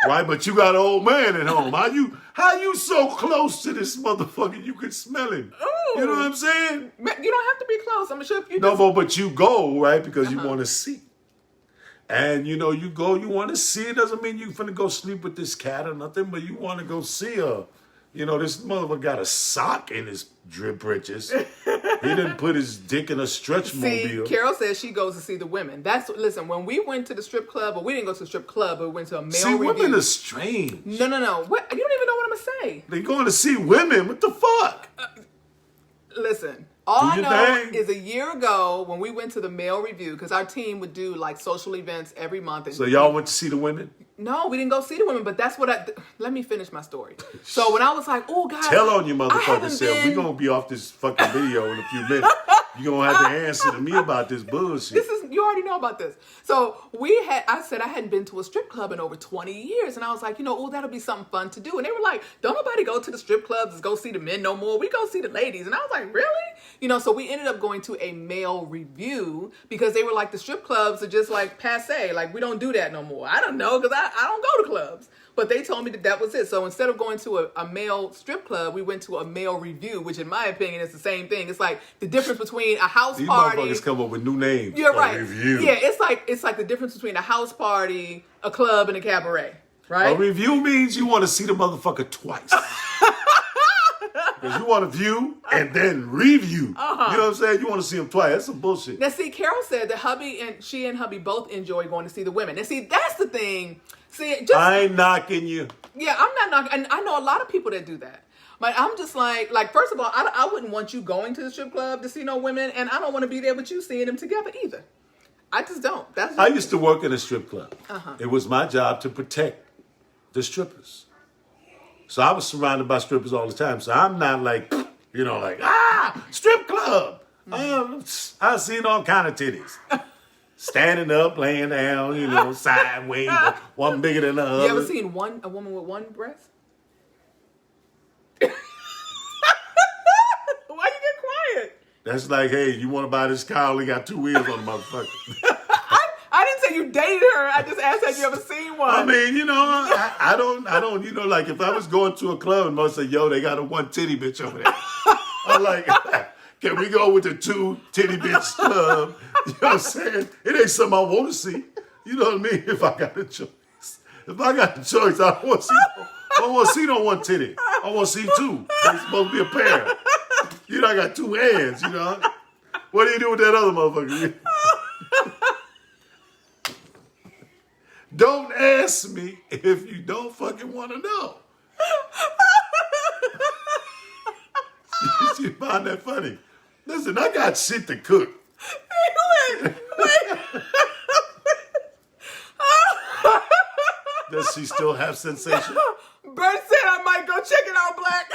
Speaker 2: Right, but you got an old man at home. How you so close to this motherfucker you can smell him?
Speaker 1: Ooh.
Speaker 2: You know what I'm saying?
Speaker 1: You don't have to be close. I'm sure if you
Speaker 2: but you go, right, because you want to see. And, you go, you want to see. It doesn't mean you're finna go sleep with this cat or nothing, but you want to go see her. This motherfucker got a sock in his drip britches. He didn't put his dick in a stretch mobile.
Speaker 1: Carol says she goes to see the women. Listen, when we went to the strip club, but we didn't go to the strip club, but we went to a male review.
Speaker 2: Women are strange.
Speaker 1: No. What? You don't even know what I'm going to say.
Speaker 2: They're going to see women. What the fuck?
Speaker 1: Listen, all I know is a year ago when we went to the male review, because our team would do like social events every month.
Speaker 2: So y'all went to see the women?
Speaker 1: No, we didn't go see the women, but that's what let me finish my story. So when I was like, oh, God.
Speaker 2: Tell on you motherfucker self. We're going to be off this fucking video in a few minutes. You're going to have to answer to me about this bullshit.
Speaker 1: You already know about this. So I said I hadn't been to a strip club in over 20 years. And I was like, that'll be something fun to do. And they were like, don't nobody go to the strip clubs and go see the men no more. We go see the ladies. And I was like, really? So we ended up going to a male review because they were like, the strip clubs are just like passe. Like, we don't do that no more. I don't know because I don't go to clubs. But they told me that was it. So instead of going to a male strip club, we went to a male review, which in my opinion is the same thing. It's like the difference between a house party.
Speaker 2: These motherfuckers come up with new names.
Speaker 1: You're right.
Speaker 2: Review.
Speaker 1: Yeah, it's like the difference between a house party, a club, and a cabaret. Right?
Speaker 2: A review means you want to see the motherfucker twice. Because you want to view and then review. You know what I'm saying? You want to see them twice. That's some bullshit.
Speaker 1: Now, see, Carol said that she and hubby both enjoy going to see the women. And see, that's the thing. See,
Speaker 2: I ain't knocking you.
Speaker 1: Yeah, I'm not knocking. And I know a lot of people that do that. But I'm just like first of all, I wouldn't want you going to the strip club to see no women. And I don't want to be there with you seeing them together either. I just don't.
Speaker 2: I used to work in a strip club. It was my job to protect the strippers. So I was surrounded by strippers all the time. So I'm not like, strip club. I've seen all kind of titties. Standing up, laying down, sideways, one bigger than the other.
Speaker 1: You ever seen a woman with one breast? Why you get quiet?
Speaker 2: That's like, hey, you want to buy this car? Only got 2 wheels on the motherfucker.
Speaker 1: I didn't say you dated her. I just asked have you ever seen one.
Speaker 2: I mean, I don't, like if I was going to a club and most say, yo, they got a one titty bitch over there. I'm like, can we go with the 2 titty bitch club? You know what I'm saying? It ain't something I want to see. You know what I mean? If I got the choice. If I got the choice, I don't want to see no one titty. I want to see 2. They're supposed to be a pair. I got 2 hands, What do you do with that other motherfucker? Don't ask me if you don't fucking want to know. You find that funny? Listen, I got shit to cook.
Speaker 1: Wait.
Speaker 2: Does she still have sensation?
Speaker 1: Bert said I might go check it out, Black.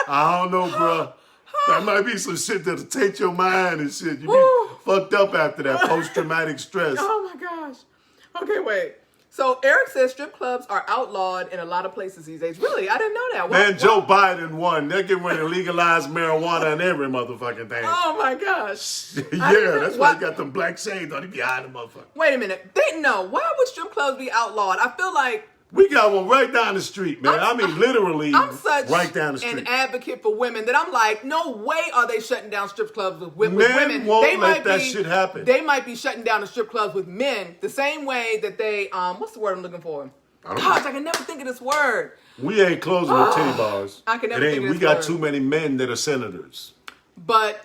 Speaker 2: I don't know, bro. That might be some shit that'll take your mind and shit. You be fucked up after that post-traumatic stress.
Speaker 1: Oh, my gosh. Okay, wait. So Eric says strip clubs are outlawed in a lot of places these days. Really? I didn't know that.
Speaker 2: Man, Joe Biden won. They're getting ready to legalize marijuana in every motherfucking thing.
Speaker 1: Oh, my gosh.
Speaker 2: Yeah, that's why he got them black shades on. He behind the motherfucker.
Speaker 1: Wait a minute. Why would strip clubs be outlawed? I feel like...
Speaker 2: We got one right down the street, man. I mean, literally right down the street.
Speaker 1: I'm such an advocate for women that I'm like, no way are they shutting down strip clubs with women.
Speaker 2: Men won't let that shit happen.
Speaker 1: They might be shutting down the strip clubs with men the same way that they, what's the word I'm looking for? Gosh, I can never think of this word.
Speaker 2: We ain't closing no titty bars.
Speaker 1: I can never think of this
Speaker 2: word. We got too many men that are senators.
Speaker 1: But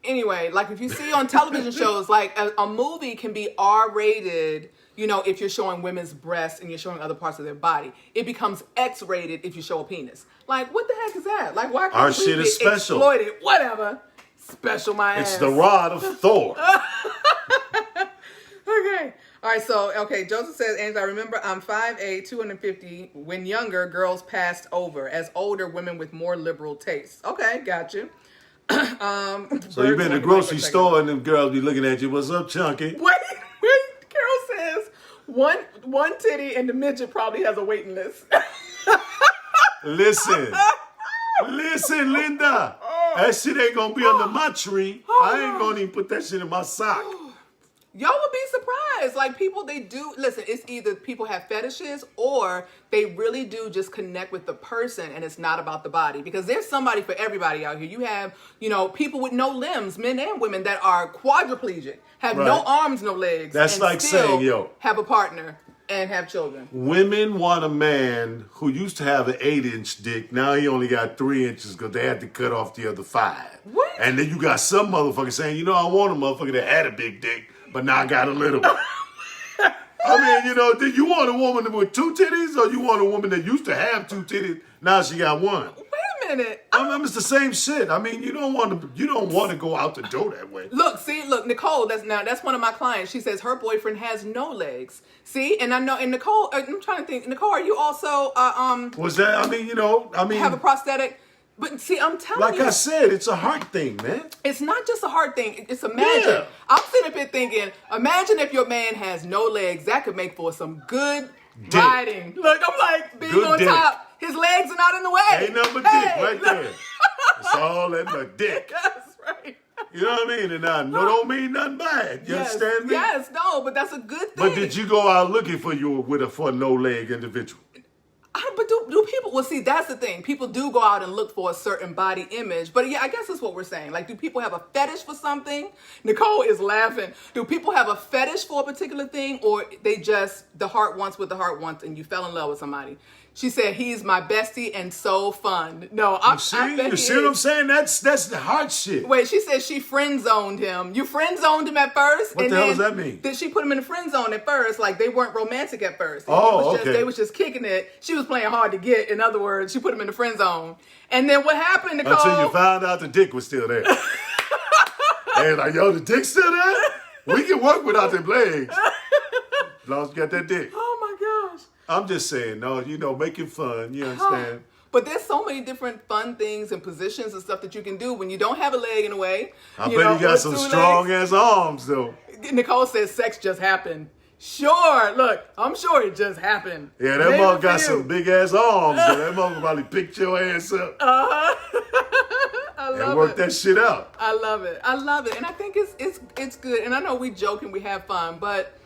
Speaker 1: anyway, like if you see on television shows, like a movie can be R-rated, if you're showing women's breasts and you're showing other parts of their body. It becomes X-rated if you show a penis. Like, what the heck is that? Like, why can't
Speaker 2: our shit is special?
Speaker 1: Exploited? Whatever. Special my ass.
Speaker 2: It's the rod of Thor.
Speaker 1: Okay. All right, Joseph says, Angela, I remember I'm 5'8", 250. When younger, girls passed over. As older, women with more liberal tastes. Okay, got you.
Speaker 2: So you've been in the grocery store and them girls be looking at you. What's up, Chunky?
Speaker 1: Wait. Carol one titty and the midget probably has a waiting list.
Speaker 2: Listen, Linda. That shit ain't gonna be under my tree. I ain't gonna even put that shit in my sock.
Speaker 1: Y'all would be surprised. Like, people, they do, listen, it's either people have fetishes or they really do just connect with the person, and it's not about the body. Because there's somebody for everybody out here. You have, people with no limbs, men and women, that are quadriplegic, have no arms, no legs.
Speaker 2: That's
Speaker 1: and
Speaker 2: like
Speaker 1: still
Speaker 2: saying,
Speaker 1: have a partner and have children.
Speaker 2: Women want a man who used to have an 8-inch dick. Now he only got 3 inches because they had to cut off the other 5.
Speaker 1: What?
Speaker 2: And then you got some motherfucker saying, I want a motherfucker that had a big dick, but now I got a little one. I mean, do you want a woman with 2 titties, or you want a woman that used to have 2 titties, now she got 1?
Speaker 1: Wait a minute.
Speaker 2: It's the same shit. I mean, you don't want to go out the door that way.
Speaker 1: Look, Nicole, that's one of my clients. She says her boyfriend has no legs. See, and I know, and Nicole, I'm trying to think, Nicole, are you also
Speaker 2: Was that?
Speaker 1: have a prosthetic? But see, I'm telling you.
Speaker 2: Like I said, it's a heart thing, man.
Speaker 1: It's not just a heart thing. It's imagine.
Speaker 2: Yeah.
Speaker 1: I'm sitting up here thinking, imagine if your man has no legs. That could make for some good
Speaker 2: dick.
Speaker 1: riding. Look, I'm like, being
Speaker 2: good
Speaker 1: on
Speaker 2: dick.
Speaker 1: top. His legs are not in the way.
Speaker 2: Ain't nothing but dick right there. It's all that but dick.
Speaker 1: That's right.
Speaker 2: You know what I mean? And no don't mean nothing bad. You understand me?
Speaker 1: Yes, no, but that's a good thing.
Speaker 2: But did you go out looking for a no-leg individual?
Speaker 1: But do people, well, see, that's the thing. People do go out and look for a certain body image. But yeah, I guess that's what we're saying. Like, do people have a fetish for something? Nicole is laughing. Do people have a fetish for a particular thing, or they just, the heart wants what the heart wants, and you fell in love with somebody? She said, he's my bestie and so fun. No, I bet
Speaker 2: you see what I'm saying? That's the heart shit.
Speaker 1: Wait, she said she friend zoned him. You friend zoned him at first?
Speaker 2: What the hell does that mean?
Speaker 1: Then she put him in the friend zone at first. Like, they weren't romantic at first.
Speaker 2: Okay.
Speaker 1: They was just kicking it. She was playing hard to get. In other words, she put him in the friend zone. And then what happened, Nicole?
Speaker 2: Until you found out the dick was still there. Hey, like, yo, the dick's still there? We can work without them legs. As long as you got that dick.
Speaker 1: Oh, my gosh.
Speaker 2: I'm just saying, making fun. You understand?
Speaker 1: But there's so many different fun things and positions and stuff that you can do when you don't have a leg in the way.
Speaker 2: I bet you got some strong-ass arms, though.
Speaker 1: Nicole says sex just happened. Sure. Look, I'm sure it just happened.
Speaker 2: Yeah, that mother got some big-ass arms. So that mother probably picked your ass up.
Speaker 1: I love
Speaker 2: and work that shit out.
Speaker 1: I love it. And I think it's good. And I know we joke and we have fun, but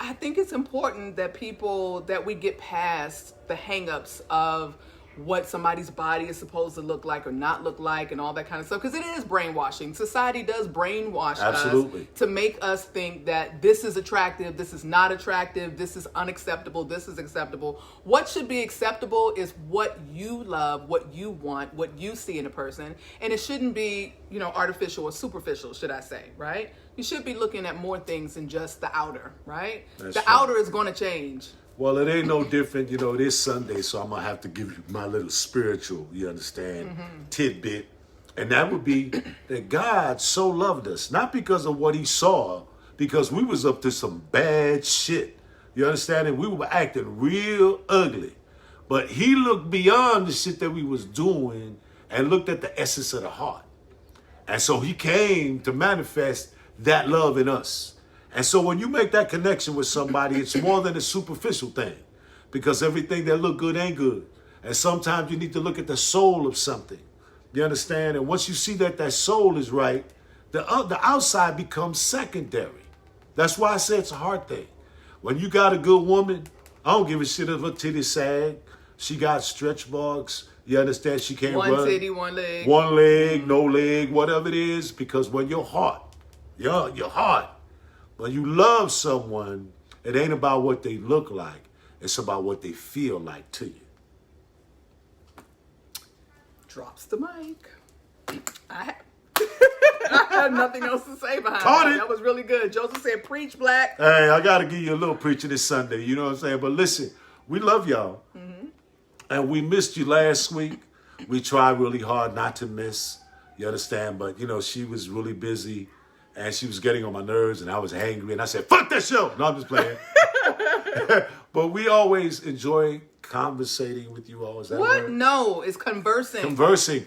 Speaker 1: I think it's important that we get past the hang-ups of what somebody's body is supposed to look like or not look like and all that kind of stuff, because it is brainwashing. Society does brainwash us to make us think that this is attractive, this is not attractive, this is unacceptable, this is acceptable. What should be acceptable is what you love, what you want, what you see in a person, and it shouldn't be, artificial or superficial, should I say, right? You should be looking at more things than just the outer, right? The outer is going to change.
Speaker 2: Well, it ain't no different. It is Sunday, so I'm going to have to give you my little spiritual, you understand, tidbit. And that would be that God so loved us, not because of what he saw, because we was up to some bad shit. You understand? And we were acting real ugly. But he looked beyond the shit that we was doing and looked at the essence of the heart. And so he came to manifest that love in us. And so when you make that connection with somebody, it's more than a superficial thing, because everything that look good ain't good. And sometimes you need to look at the soul of something. You understand? And once you see that soul is right, the outside becomes secondary. That's why I say it's a heart thing. When you got a good woman, I don't give a shit if her titties sag. She got stretch marks. You understand? She can't run.
Speaker 1: One titty, one leg.
Speaker 2: One leg, no leg, whatever it is. Because when your heart, when you love someone, it ain't about what they look like. It's about what they feel like to you.
Speaker 1: Drops the mic. I had nothing else to say behind that. That was really good. Joseph said, preach, Black.
Speaker 2: Hey, I got to give you a little preaching this Sunday. You know what I'm saying? But listen, we love y'all. And we missed you last week. We tried really hard not to miss. You understand? But, she was really busy. And she was getting on my nerves, and I was angry, and I said, fuck that show. No, I'm just playing. But we always enjoy conversating with you all. Is that
Speaker 1: what?
Speaker 2: Word?
Speaker 1: No, it's conversing.
Speaker 2: Conversating.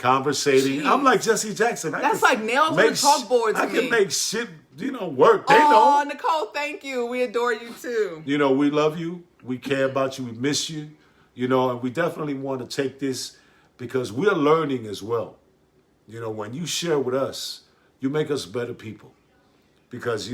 Speaker 1: Jeez.
Speaker 2: I'm like Jesse Jackson.
Speaker 1: That's like nails on the chalkboard to me.
Speaker 2: I can make shit work. They know.
Speaker 1: Oh, Nicole, thank you. We adore you too.
Speaker 2: We love you. We care about you. We miss you. And we definitely want to take this because we're learning as well. When you share with us, you make us better people. Because,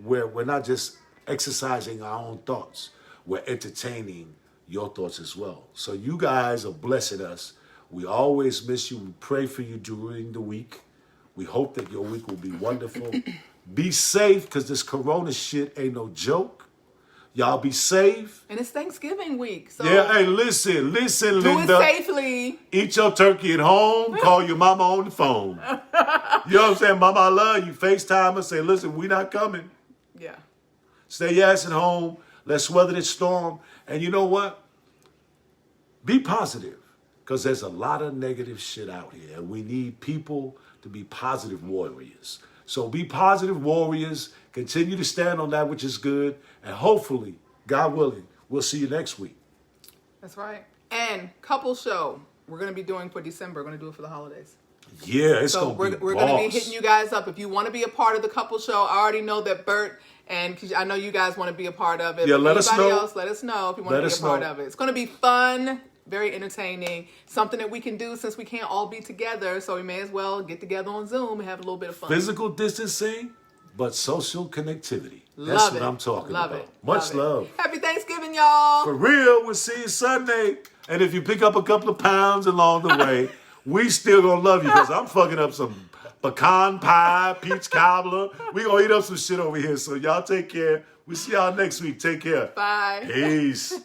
Speaker 2: we're not just exercising our own thoughts. We're entertaining your thoughts as well. So you guys are blessing us. We always miss you. We pray for you during the week. We hope that your week will be wonderful. Be safe, because this corona shit ain't no joke. Y'all be safe.
Speaker 1: And it's Thanksgiving week. So
Speaker 2: yeah, hey, listen,
Speaker 1: do
Speaker 2: Linda.
Speaker 1: Do it safely.
Speaker 2: Eat your turkey at home. Call your mama on the phone. You know what I'm saying? Mama, I love you. FaceTime her. Say, listen, we not coming.
Speaker 1: Yeah.
Speaker 2: Stay your ass at home. Let's weather this storm. And you know what? Be positive. Because there's a lot of negative shit out here. And we need people to be positive warriors. So be positive warriors. Continue to stand on that which is good. And hopefully, God willing, we'll see you next week.
Speaker 1: That's right. And couple show we're going to be doing for December. We're going to do it for the holidays.
Speaker 2: Yeah, it's going to be
Speaker 1: we're going to be hitting you guys up. If you want to be a part of the couple show, I already know that Bert and I know you guys want to be a part of it.
Speaker 2: Yeah,
Speaker 1: but
Speaker 2: let us know.
Speaker 1: Anybody else, let us know if you want to be a part of it. It's going to be fun. Very entertaining. Something that we can do since we can't all be together. So we may as well get together on Zoom and have a little bit of fun.
Speaker 2: Physical distancing, but social connectivity. That's what I'm talking about. Much love.
Speaker 1: Happy Thanksgiving, y'all.
Speaker 2: For real. We'll see you Sunday. And if you pick up a couple of pounds along the way, we still gonna love you because I'm fucking up some pecan pie, peach cobbler. We gonna eat up some shit over here. So y'all take care. We'll see y'all next week. Take care.
Speaker 1: Bye.
Speaker 2: Peace.